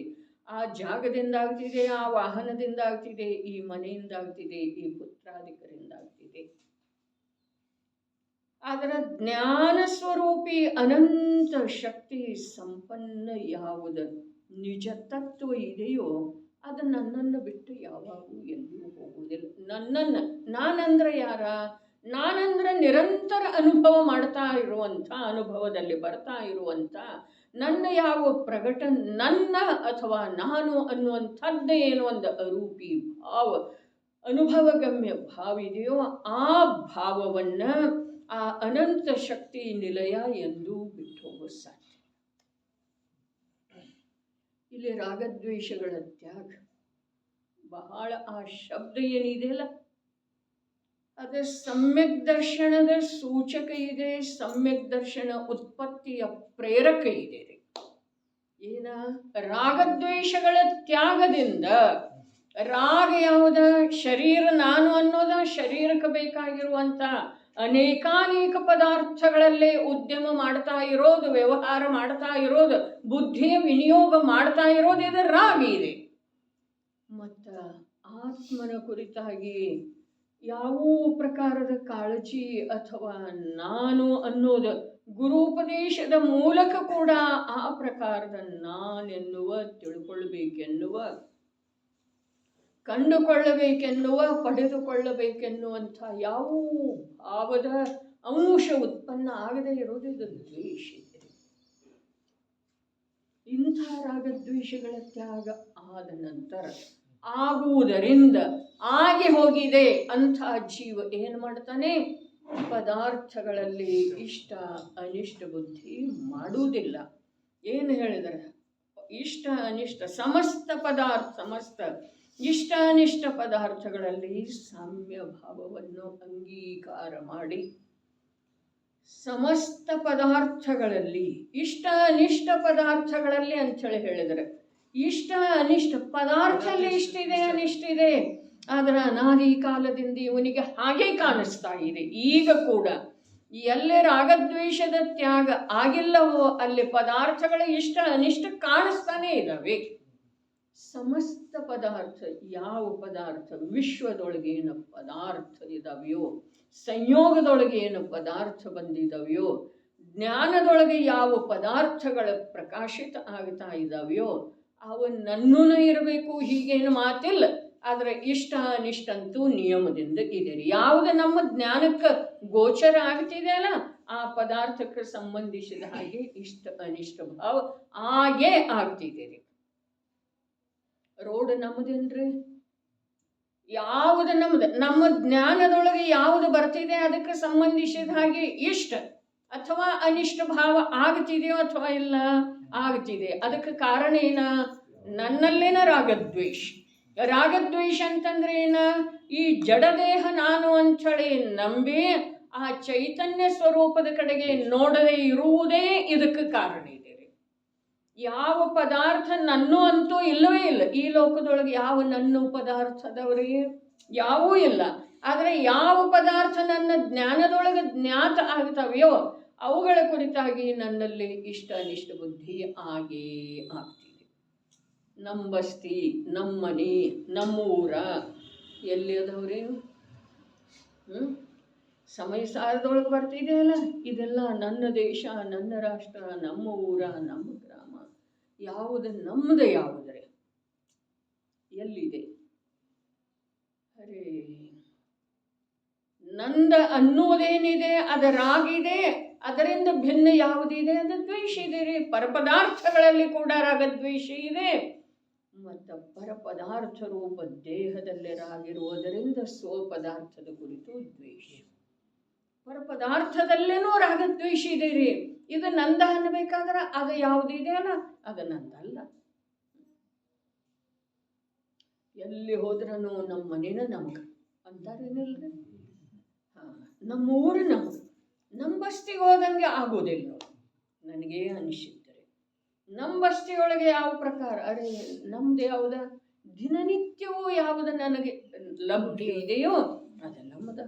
ಆ ಜಾಗದಿಂದ ಆಗ್ತಿದೆ, ಆ ವಾಹನದಿಂದ ಆಗ್ತಿದೆ, ಈ ಮನೆಯಿಂದ ಆಗ್ತಿದೆ, ಈ ಪುತ್ರಾಧಿಕರಿಂದ ಆಗ್ತಿದೆ. ಅದರ ಜ್ಞಾನ ಸ್ವರೂಪಿ ಅನಂತ ಶಕ್ತಿ ಸಂಪನ್ನ ಯಾವುದು ನಿಜ ತತ್ವ ಇದೆಯೋ ಅದು ನನ್ನನ್ನು ಬಿಟ್ಟು ಯಾವಾಗೂ ಎಲ್ಲೂ ಹೋಗುವುದಿಲ್ಲ. ನಾನಂದ್ರೆ ಯಾರ? ನಾನಂದ್ರೆ ನಿರಂತರ ಅನುಭವ ಮಾಡ್ತಾ ಇರುವಂಥ, ಅನುಭವದಲ್ಲಿ ಬರ್ತಾ ಇರುವಂಥ ನನ್ನ ಯಾವ ಪ್ರಗಟ, ನನ್ನ ಅಥವಾ ನಾನು ಅನ್ನುವಂಥದ್ದೇ ಏನೋ ಒಂದು ಅರೂಪಿ ಭಾವ, ಅನುಭವಗಮ್ಯ ಭಾವ ಇದೆಯೋ ಆ ಭಾವವನ್ನು ಆ ಅನಂತ ಶಕ್ತಿ ನಿಲಯ ಎಂದು ಬಿಟ್ಟು ಹೋಗೋ ಸಾಧ್ಯ. ಇಲ್ಲಿ ರಾಗದ್ವೇಷಗಳ ತ್ಯಾಗ ಬಹಳ, ಆ ಶಬ್ದ ಏನಿದೆಯಲ್ಲ ಅದು ಸಮ್ಯಕ್ ದರ್ಶನದ ಸೂಚಕ ಇದೆ, ಸಮ್ಯಕ್ ದರ್ಶನ ಉತ್ಪತ್ತಿಯ ಪ್ರೇರಕ ಇದೆ. ಏನ? ರಾಗದ್ವೇಷಗಳ ತ್ಯಾಗದಿಂದ. ರಾಗ ಯಾವುದ? ಶರೀರ ನಾನು ಅನ್ನೋದ, ಶರೀರಕ್ಕೆ ಬೇಕಾಗಿರುವಂಥ ಅನೇಕಾನೇಕ ಪದಾರ್ಥಗಳಲ್ಲೇ ಉದ್ಯಮ ಮಾಡ್ತಾ ಇರೋದು, ವ್ಯವಹಾರ ಮಾಡ್ತಾ ಇರೋದು, ಬುದ್ಧಿಯ ವಿನಿಯೋಗ ಮಾಡ್ತಾ ಇರೋದು, ಇದು ರಾಗ ಇದೆ. ಮತ್ತು ಆತ್ಮನ ಕುರಿತಾಗಿ ಯಾವ ಪ್ರಕಾರದ ಕಾಳಜಿ ಅಥವಾ ನಾನು ಅನ್ನೋದು ಗುರುಪದೇಶದ ಮೂಲಕ ಕೂಡ ಆ ಪ್ರಕಾರದ ನಾನೆನ್ನುವ, ತಿಳ್ಕೊಳ್ಬೇಕೆನ್ನುವ, ಕಂಡುಕೊಳ್ಳಬೇಕೆನ್ನುವ, ಪಡೆದುಕೊಳ್ಳಬೇಕೆನ್ನುವಂಥ ಯಾವ ಭಾವದ ಅಂಶ ಉತ್ಪನ್ನ ಆಗದೇ ಇರೋದು ಇದು ದ್ವೇಷ. ಇಂಥ ರಾಗದ್ವೇಷಗಳ ತ್ಯಾಗ ಆದ ನಂತರ ಆಗುವುದರಿಂದ ಆಗಿ ಹೋಗಿದೆ ಅಂಥ ಜೀವ ಏನು ಮಾಡ್ತಾನೆ? ಪದಾರ್ಥಗಳಲ್ಲಿ ಇಷ್ಟ ಅನಿಷ್ಟ ಬುದ್ಧಿ ಮಾಡುವುದಿಲ್ಲ. ಏನು ಹೇಳಿದರೆ ಇಷ್ಟ ಅನಿಷ್ಟ ಸಮಸ್ತ ಇಷ್ಟ ಅನಿಷ್ಟ ಪದಾರ್ಥಗಳಲ್ಲಿ ಸಾಮ್ಯ ಭಾವವನ್ನು ಅಂಗೀಕಾರ ಮಾಡಿ, ಸಮಸ್ತ ಪದಾರ್ಥಗಳಲ್ಲಿ ಇಷ್ಟ ಅನಿಷ್ಟ ಪದಾರ್ಥಗಳಲ್ಲಿ ಅಂಥೇಳಿ ಹೇಳಿದರೆ, ಇಷ್ಟ ಅನಿಷ್ಟ ಪದಾರ್ಥದಲ್ಲಿ ಇಷ್ಟಿದೆ ಅನಿಷ್ಟಿದೆ, ಆದರೆ ಅನಾದಿ ಕಾಲದಿಂದ ಇವನಿಗೆ ಹಾಗೆ ಕಾಣಿಸ್ತಾ ಇದೆ. ಈಗ ಕೂಡ ಎಲ್ಲೇ ರಾಗದ್ವೇಷದ ತ್ಯಾಗ ಆಗಿಲ್ಲವೋ ಅಲ್ಲಿ ಪದಾರ್ಥಗಳ ಇಷ್ಟ ಅನಿಷ್ಟ ಕಾಣಿಸ್ತಾನೆ ಇದ್ದಾವೆ. ಸಮಸ್ತ ಪದಾರ್ಥ, ಯಾವ ಪದಾರ್ಥ ವಿಶ್ವದೊಳಗೇನು ಪದಾರ್ಥ ಇದಾವೆಯೋ, ಸಂಯೋಗದೊಳಗೆ ಏನು ಪದಾರ್ಥ ಬಂದಿದ್ದಾವೆಯೋ, ಜ್ಞಾನದೊಳಗೆ ಯಾವ ಪದಾರ್ಥಗಳ ಪ್ರಕಾಶಿತ ಆಗ್ತಾ ಇದ್ದಾವೆಯೋ ಅವು ನನ್ನೂ ಇರಬೇಕು, ಹೀಗೇನು ಮಾತಿಲ್ಲ. ಆದರೆ ಇಷ್ಟ ಅನಿಷ್ಟಂತೂ ನಿಯಮದಿಂದ ಇದೆ. ಯಾವುದು ನಮ್ಮ ಜ್ಞಾನಕ್ಕೆ ಗೋಚರ ಆಗ್ತಿದೆ ಅಲ್ಲ, ಆ ಪದಾರ್ಥಕ್ಕೆ ಸಂಬಂಧಿಸಿದ ಹಾಗೆ ಇಷ್ಟ ಅನಿಷ್ಟ ಭಾವ ಹಾಗೇ ಆಗ್ತಿದೆ ರೀ. ರೋಡ್ ನಮ್ಮದೇನ್ರಿ? ಯಾವುದು ನಮ್ದು? ನಮ್ಮ ಜ್ಞಾನದೊಳಗೆ ಯಾವುದು ಬರ್ತಿದೆ ಅದಕ್ಕೆ ಸಂಬಂಧಿಸಿದ ಹಾಗೆ ಇಷ್ಟ ಅಥವಾ ಅನಿಷ್ಟ ಭಾವ ಆಗ್ತಿದೆಯೋ ಅಥವಾ ಇಲ್ಲ? ಆಗ್ತಿದೆ. ಅದಕ್ಕೆ ಕಾರಣ ಏನ? ನನ್ನಲ್ಲೇನ ರಾಗದ್ವೇಷ. ರಾಗದ್ವೇಷ ಅಂತಂದ್ರೆ ಏನ? ಈ ಜಡದೇಹ ನಾನು ಅಂಥೇಳಿ ನಂಬಿ ಆ ಚೈತನ್ಯ ಸ್ವರೂಪದ ಕಡೆಗೆ ನೋಡದೆ ಇರುವುದೇ ಇದಕ್ಕೆ ಕಾರಣ ಇದೆ. ಯಾವ ಪದಾರ್ಥ ನನ್ನೂ ಅಂತೂ ಇಲ್ಲವೇ ಇಲ್ಲ. ಈ ಲೋಕದೊಳಗೆ ಯಾವ ನನ್ನ ಪದಾರ್ಥದವರಿಗೆ ಯಾವೂ ಇಲ್ಲ. ಆದರೆ ಯಾವ ಪದಾರ್ಥ ನನ್ನ ಜ್ಞಾನದೊಳಗೆ ಜ್ಞಾತ ಆಗ್ತವೆಯೋ ಅವುಗಳ ಕುರಿತಾಗಿ ನನ್ನಲ್ಲಿ ಇಷ್ಟ ಅನಿಷ್ಟ ಬುದ್ಧಿ ಆಗೇ ಆಗ್ತಿದೆ. ನಮ್ಮ ಬಸ್ತಿ, ನಮ್ಮ ಮನೆ, ನಮ್ಮ ಊರ ಎಲ್ಲಿ ಅದಾವ್ರೇನು? ಸಮಯ ಸಾರದೊಳಗೆ ಬರ್ತಿದೆಯಲ್ಲ, ಇದೆಲ್ಲ ನನ್ನ ದೇಶ, ನನ್ನ ರಾಷ್ಟ್ರ, ನಮ್ಮ ಊರ, ನಮ್ಮ ಗ್ರಾಮ. ಯಾವುದು ನಮ್ಮದು? ಯಾವುದ್ರೆ ಎಲ್ಲಿದೆ? ಅರೇ, ನಂದ ಅನ್ನೋದೇನಿದೆ ಅದರಾಗಿದೆ. ಅದರಿಂದ ಭಿನ್ನ ಯಾವುದಿದೆ? ಅದು ದ್ವೇಷ ಇದೆ ರೀ. ಪರಪದಾರ್ಥಗಳಲ್ಲಿ ಕೂಡ ರಾಗದ್ವೇಷ ಇದೆ. ಮತ್ತು ಪರಪದಾರ್ಥ ರೂಪ ದೇಹದಲ್ಲಿ ರಾಗಿರುವುದರಿಂದ ಸ್ವಪದಾರ್ಥದ ಕುರಿತು ದ್ವೇಷ. ಪರಪದಾರ್ಥದಲ್ಲೇನೂ ರಾಗದ್ವೇಷ ಇದೆ ರೀ. ಇದು ನಂದ ಅನ್ನಬೇಕಾದ್ರೆ ಅದು ಯಾವುದಿದೆ ಅಲ್ಲ, ಅದು ನಂದಲ್ಲ. ಎಲ್ಲಿ ಹೋದ್ರೂ ನಮ್ಮ ಮನೇನ ನಮ್ಗೆ ಅಂತಾರೇನಿಲ್ರಿ. ನಮ್ಮ ಊರು ನಮ್ಗೆ. ನಮ್ಮ ಬಸ್ತಿಗೆ ಹೋದಂಗೆ ಆಗೋದಿಲ್ಲ ನೋಡಿ. ನನಗೇ ಅನಿಸಿದ್ದರೆ ನಮ್ಮ ಬಸ್ತಿಯೊಳಗೆ ಯಾವ ಪ್ರಕಾರ, ಅರೆ ನಮ್ದು ಯಾವುದ ದಿನನಿತ್ಯವೂ ಯಾವುದು ನನಗೆ ಲಭ್ಯ ಇದೆಯೋ ಅದು ನಮ್ಮದ.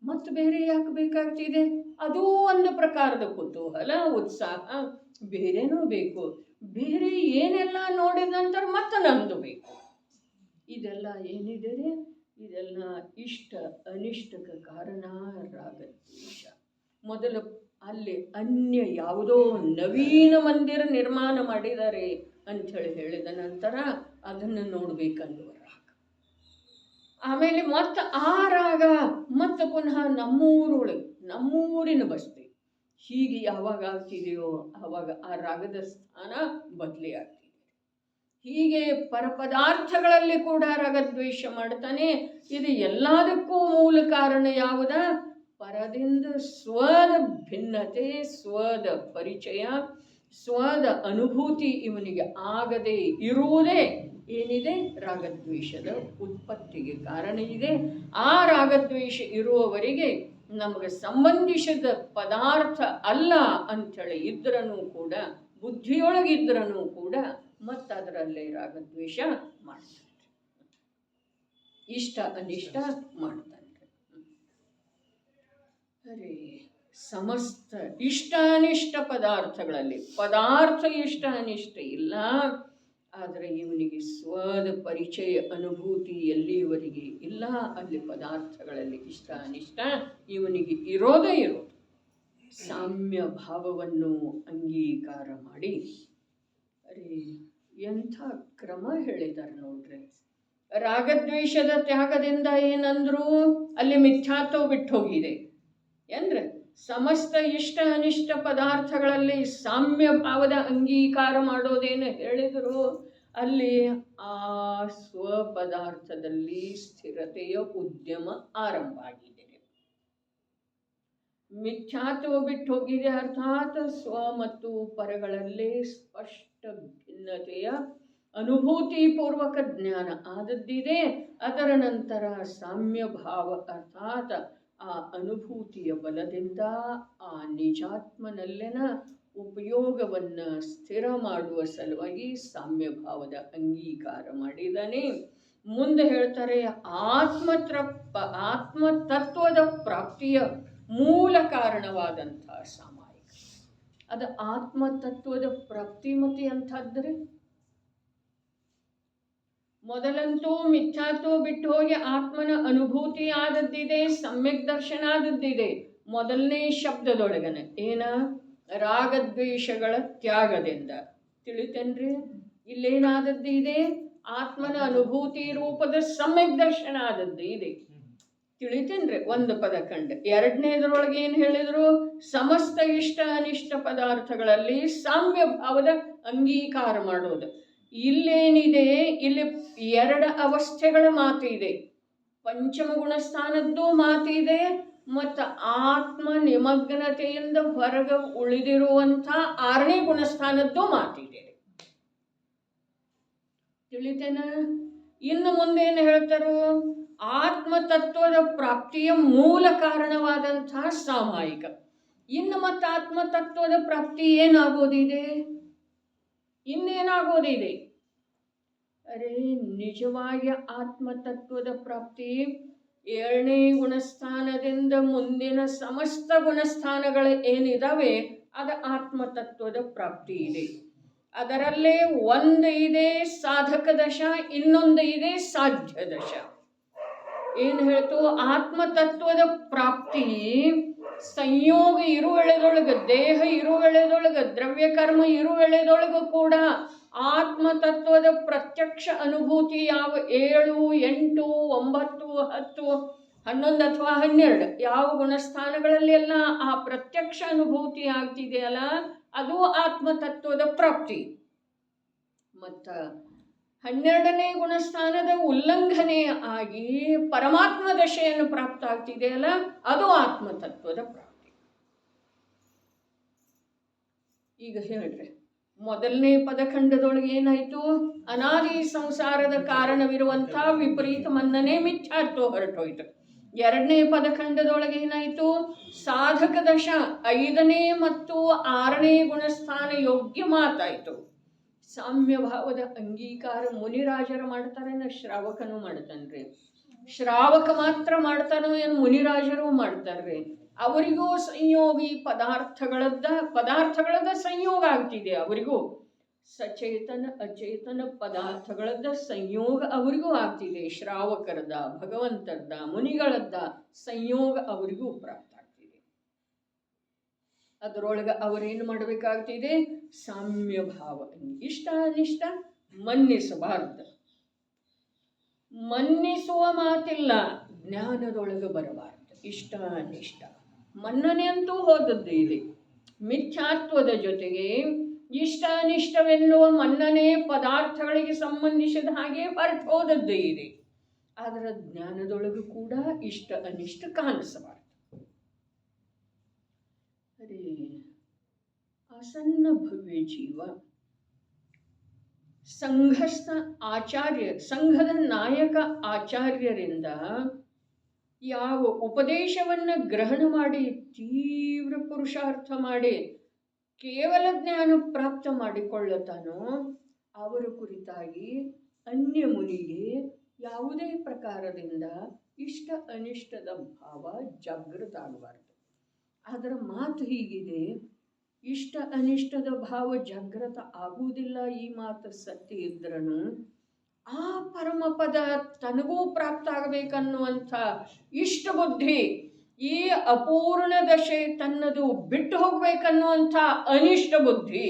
ಮತ್ತು ಬೇರೆ ಯಾಕೆ ಬೇಕಾಗ್ತಿದೆ? ಅದೂ ಒಂದು ಪ್ರಕಾರದ ಕುತೂಹಲ, ಉತ್ಸಾಹ. ಬೇರೆನೂ ಬೇಕು. ಬೇರೆ ಏನೆಲ್ಲ ನೋಡಿದ ನಂತರ ಮತ್ತೆ ನಂದು ಬೇಕು. ಇದೆಲ್ಲ ಏನಿದೆ ರೀ? ಇದೆಲ್ಲ ಇಷ್ಟ ಅನಿಷ್ಟಕ್ಕೆ ಕಾರಣ ರಾಗದ್ವೇಷ. ಮೊದಲು ಅಲ್ಲಿ ಅನ್ಯ ಯಾವುದೋ ನವೀನ ಮಂದಿರ ನಿರ್ಮಾಣ ಮಾಡಿದ್ದಾರೆ ಅಂಥೇಳಿ ಹೇಳಿದ ನಂತರ ಅದನ್ನು ನೋಡ್ಬೇಕನ್ನುವ ರಾಗ. ಆಮೇಲೆ ಮತ್ತೆ ಆ ರಾಗ ಮತ್ತೆ ಪುನಃ ನಮ್ಮೂರಿನ ಬಸ್ತಿ. ಹೀಗೆ ಯಾವಾಗ ಆಗ್ತಿದೆಯೋ ಆವಾಗ ಆ ರಾಗದ ಸ್ಥಾನ ಬದಲಿ ಆಗ್ತಿದೆ. ಹೀಗೆ ಪರಪದಾರ್ಥಗಳಲ್ಲಿ ಕೂಡ ರಾಗದ್ವೇಷ ಮಾಡ್ತಾನೆ. ಇದು ಎಲ್ಲದಕ್ಕೂ ಮೂಲ ಕಾರಣ ಯಾವುದ? ಪರದಿಂದ ಸ್ವದ ಭಿನ್ನತೆ, ಸ್ವದ ಪರಿಚಯ, ಸ್ವದ ಅನುಭೂತಿ ಇವನಿಗೆ ಆಗದೆ ಇರುವುದೇ ಏನಿದೆ? ರಾಗದ್ವೇಷದ ಉತ್ಪತ್ತಿಗೆ ಕಾರಣ ಇದೆ. ಆ ರಾಗದ್ವೇಷ ಇರುವವರಿಗೆ ನಮಗೆ ಸಂಬಂಧಿಸಿದ ಪದಾರ್ಥ ಅಲ್ಲ ಅಂಥೇಳಿ ಇದ್ರೂ ಕೂಡ, ಬುದ್ಧಿಯೊಳಗಿದ್ರೂ ಕೂಡ ಮತ್ತದರಲ್ಲೇ ರಾಗದ್ವೇಷ ಮಾಡ್ತಾನೆ. ಇಷ್ಟ ಅನಿಷ್ಟ ಮಾಡ್ತಾನೆ. ಅರೆ, ಸಮಸ್ತ ಇಷ್ಟ ಅನಿಷ್ಟ ಪದಾರ್ಥಗಳಲ್ಲಿ ಪದಾರ್ಥ ಇಷ್ಟ ಅನಿಷ್ಟ ಇಲ್ಲ. ಆದರೆ ಇವನಿಗೆ ಸ್ವದ ಪರಿಚಯ ಅನುಭೂತಿ ಎಲ್ಲಿಯವರೆಗೆ ಇಲ್ಲ, ಅಲ್ಲಿ ಪದಾರ್ಥಗಳಲ್ಲಿ ಇಷ್ಟ ಅನಿಷ್ಟ ಇವನಿಗೆ ಇರೋದೇ ಇರೋದು. ಸಾಮ್ಯ ಭಾವವನ್ನು ಅಂಗೀಕಾರ ಮಾಡಿ, ಅರೆ ಎಂಥ ಕ್ರಮ ಹೇಳಿದ್ದಾರೆ ನೋಡ್ರಿ. ರಾಗದ್ವೇಷದ ತ್ಯಾಗದಿಂದ ಏನಂದ್ರು? ಅಲ್ಲಿ ಮಿಥ್ಯಾತ್ವ ಬಿಟ್ಟು ಹೋಗಿದೆ ಏನ್ರಿ? ಸಮಸ್ತ ಇಷ್ಟ ಅನಿಷ್ಟ ಪದಾರ್ಥಗಳಲ್ಲಿ ಸಾಮ್ಯ ಭಾವದ ಅಂಗೀಕಾರ ಮಾಡೋದೇನು ಹೇಳಿದರು? ಅಲ್ಲಿ ಆ ಸ್ವಪದಾರ್ಥದಲ್ಲಿ ಸ್ಥಿರತೆಯ ಉದ್ಯಮ ಆರಂಭ ಆಗಿದೆ. ಮಿಥ್ಯಾತ್ವ ಬಿಟ್ಟು ಹೋಗಿದೆ, ಅರ್ಥಾತ್ ಸ್ವ ಮತ್ತು ಪರಗಳಲ್ಲೇ ಸ್ಪಷ್ಟ ಭಿನ್ನತೆಯ ಅನುಭೂತಿಪೂರ್ವಕ ಜ್ಞಾನ ಆದದ್ದಿದೆ. ಅದರ ನಂತರ ಸಾಮ್ಯ ಭಾವ ಅರ್ಥಾತ್ ಆ ಅನುಭೂತಿಯ ಬಲದಿಂದ ಆ ನಿಜಾತ್ಮನಲ್ಲಿನ ಉಪಯೋಗವನ್ನು ಸ್ಥಿರ ಮಾಡುವ ಸಲುವಾಗಿ ಸಾಮ್ಯ ಭಾವದ ಅಂಗೀಕಾರ ಮಾಡಿದ್ದಾನೆ. ಮುಂದೆ ಹೇಳ್ತಾರೆ, ಆತ್ಮತತ್ವದ ಪ್ರಾಪ್ತಿಯ ಮೂಲ ಕಾರಣವಾದಂಥ ಸಾಮಾಯಿಕ. ಅದು ಆತ್ಮತತ್ವದ ಪ್ರಾಪ್ತಿ ಮತಿ ಅಂಥದ್ರೆ ಮೊದಲಂತೂ ಮಿಥ್ಯಾತ್ವ ಬಿಟ್ಟು ಹೋಗಿ ಆತ್ಮನ ಅನುಭೂತಿ ಆದದ್ದಿದೆ, ಸಮ್ಯಕ್ ದರ್ಶನ ಆದದ್ದಿದೆ. ಮೊದಲನೇ ಶಬ್ದದೊಳಗನೆ ಏನ ರಾಗದ್ವೇಷಗಳ ತ್ಯಾಗದಿಂದ ತಿಳಿತೇನ್ರಿ. ಇಲ್ಲೇನಾದದ್ದು ಇದೆ, ಆತ್ಮನ ಅನುಭೂತಿ ರೂಪದ ಸಮ್ಯಕ್ ದರ್ಶನ ಆದದ್ದು ಇದೆ. ತಿಳಿತೇನ್ರಿ. ಒಂದು ಪದ ಕಂಡು ಎರಡನೇದ್ರೊಳಗೆ ಏನು ಹೇಳಿದ್ರು, ಸಮಸ್ತ ಇಷ್ಟ ಅನಿಷ್ಟ ಪದಾರ್ಥಗಳಲ್ಲಿ ಸಾಮ್ಯ ಭಾವದ ಅಂಗೀಕಾರ ಮಾಡೋದು. ಇಲ್ಲೇನಿದೆ, ಇಲ್ಲಿ ಎರಡು ಅವಸ್ಥೆಗಳ ಮಾತು ಇದೆ. ಪಂಚಮ ಗುಣಸ್ಥಾನದ್ದು ಮಾತಿದೆ ಮತ್ತು ಆತ್ಮ ನಿಮಗ್ನತೆಯಿಂದ ಹೊರಗೆ ಉಳಿದಿರುವಂಥ ಆರನೇ ಗುಣಸ್ಥಾನದ್ದು ಮಾತಿದೆ. ತಿಳಿತೇನ. ಇನ್ನು ಮುಂದೇನು ಹೇಳ್ತಾರೋ, ಆತ್ಮತತ್ವದ ಪ್ರಾಪ್ತಿಯ ಮೂಲ ಕಾರಣವಾದಂತಹ ಸಾಮಾಯಿಕ. ಇನ್ನು ಮತ್ತು ಆತ್ಮತತ್ವದ ಪ್ರಾಪ್ತಿ ಏನಾಗೋದಿದೆ, ಇನ್ನೇನಾಗೋದಿದೆ? ಅರೆ, ನಿಜವಾಗಿ ಆತ್ಮತತ್ವದ ಪ್ರಾಪ್ತಿ ಏಳನೇ ಗುಣಸ್ಥಾನದಿಂದ ಮುಂದಿನ ಸಮಸ್ತ ಗುಣಸ್ಥಾನಗಳು ಏನಿದಾವೆ ಅದು ಆತ್ಮತತ್ವದ ಪ್ರಾಪ್ತಿ ಇದೆ. ಅದರಲ್ಲೇ ಒಂದು ಇದೆ ಸಾಧಕ ದಶ, ಇನ್ನೊಂದು ಇದೆ ಸಾಧ್ಯ ದಶ. ಏನು ಹೇಳ್ತು, ಆತ್ಮತತ್ವದ ಪ್ರಾಪ್ತಿ ಸಂಯೋಗ ಇರುವೆಳೆದೊಳಗೆ, ದೇಹ ಇರುವೆಳೆದೊಳಗೆ, ದ್ರವ್ಯ ಕರ್ಮ ಇರುವೆಳೆದೊಳಗೂ ಕೂಡ ಆತ್ಮತತ್ವದ ಪ್ರತ್ಯಕ್ಷ ಅನುಭೂತಿ ಯಾವ 7, 8, 9, 10, 11 ಅಥವಾ 12 ಯಾವ ಗುಣಸ್ಥಾನಗಳಲ್ಲಿ ಎಲ್ಲ ಆ ಪ್ರತ್ಯಕ್ಷ ಅನುಭೂತಿ ಆಗ್ತಿದೆಯಲ್ಲ ಅದು ಆತ್ಮತತ್ವದ ಪ್ರಾಪ್ತಿ. ಮತ್ತು 12ನೇ ಗುಣಸ್ಥಾನದ ಉಲ್ಲಂಘನೆ ಆಗಿ ಪರಮಾತ್ಮ ದಶೆಯನ್ನು ಪ್ರಾಪ್ತ ಆಗ್ತಿದೆಯಲ್ಲ ಅದು ಆತ್ಮತತ್ವದ ಪ್ರಾಪ್ತಿ. ಈಗ ಹೇಳ್ರಿ, ಮೊದಲನೇ ಪದಖಂಡದೊಳಗೆ ಏನಾಯ್ತು, ಅನಾದಿ ಸಂಸಾರದ ಕಾರಣವಿರುವಂಥ ವಿಪರೀತ ಮನ್ನನೆ ಮಿಥ್ಯಾತ್ವ ಹೊರಟೋಯ್ತು. ಎರಡನೇ ಪದಖಂಡದೊಳಗೆ ಏನಾಯ್ತು, ಸಾಧಕ ದಶ 5ನೇ ಮತ್ತು 6ನೇ ಗುಣಸ್ಥಾನ ಯೋಗ್ಯ ಮಾತಾಯ್ತು. ಸಾಮ್ಯ ಭಾವದ ಅಂಗೀಕಾರ ಮುನಿರಾಜರು ಮಾಡ್ತಾರೇನ, ಶ್ರಾವಕನೂ ಮಾಡ್ತಾನ್ರಿ. ಶ್ರಾವಕ ಮಾತ್ರ ಮಾಡ್ತಾನೋ ಏನು ಮುನಿರಾಜರು ಮಾಡ್ತಾರ್ರಿ. ಅವರಿಗೂ ಸಂಯೋಗಿ ಪದಾರ್ಥಗಳದ ಸಂಯೋಗ ಆಗ್ತಿದೆ. ಅವರಿಗೂ ಸಚೇತನ ಅಚೇತನ ಪದಾರ್ಥಗಳದ ಸಂಯೋಗ ಅವರಿಗೂ ಆಗ್ತಿದೆ. ಶ್ರಾವಕರದ, ಭಗವಂತರದ, ಮುನಿಗಳದ್ದ ಸಂಯೋಗ ಅವರಿಗೂ ಪ್ರಾಪ್ತ ಆಗ್ತಿದೆ. ಅದರೊಳಗೆ ಅವರೇನು ಮಾಡಬೇಕಾಗ್ತಿದೆ, ಸಾಮ್ಯ ಭಾವ. ಇಷ್ಟ ಅನಿಷ್ಟ ಮನ್ನಿಸಬಾರದು. ಮನ್ನಿಸುವ ಮಾತಿಲ್ಲ, ಜ್ಞಾನದೊಳಗೆ ಬರಬಾರದು. ಇಷ್ಟ ಅನಿಷ್ಟ ಮನ್ನನೆ ಅಂತೂ ಹೋದದ್ದು ಇದೆ. ಮಿಥ್ಯಾತ್ವದ ಜೊತೆಗೆ ಇಷ್ಟ ಅನಿಷ್ಟವೆನ್ನುವ ಮನ್ನನೆ ಪದಾರ್ಥಗಳಿಗೆ ಸಂಬಂಧಿಸಿದ ಹಾಗೆ ಹೊರಟು ಹೋದದ್ದು ಇದೆ. ಅದರ ಜ್ಞಾನದೊಳಗೂ ಕೂಡ ಇಷ್ಟ ಅನಿಷ್ಟ ಕಾಣಿಸಬಾರದು. ಅದೇ ಆಸನ್ನ ಭವ್ಯ ಜೀವ ಸಂಘಸ್ಥ ಆಚಾರ್ಯ, ಸಂಘದ ನಾಯಕ ಆಚಾರ್ಯರಿಂದ ಯಾವ ಉಪದೇಶವನ್ನು ಗ್ರಹಣ ಮಾಡಿ ತೀವ್ರ ಪುರುಷಾರ್ಥ ಮಾಡಿ ಕೇವಲ ಜ್ಞಾನ ಪ್ರಾಪ್ತ ಮಾಡಿಕೊಳ್ಳುತ್ತಾನೋ ಅವರ ಕುರಿತಾಗಿ ಅನ್ಯ ಮುನಿಗೆ ಯಾವುದೇ ಪ್ರಕಾರದಿಂದ ಇಷ್ಟ ಅನಿಷ್ಟದ ಭಾವ ಜಾಗೃತ ಆಗಬಾರ್ದು. ಅದರ ಮಾತು ಹೀಗಿದೆ, ಇಷ್ಟ ಅನಿಷ್ಟದ ಭಾವ ಜಾಗೃತ ಆಗುವುದಿಲ್ಲ. ಈ ಮಾತು ಸತ್ಯ ಇದ್ರೂ ಆ ಪರಮಪದ ತನಗೂ ಪ್ರಾಪ್ತ ಆಗಬೇಕನ್ನುವಂಥ ಇಷ್ಟ ಬುದ್ಧಿ, ಈ ಅಪೂರ್ಣ ದಶೆ ತನ್ನದು ಬಿಟ್ಟು ಹೋಗ್ಬೇಕನ್ನುವಂಥ ಅನಿಷ್ಟ ಬುದ್ಧಿ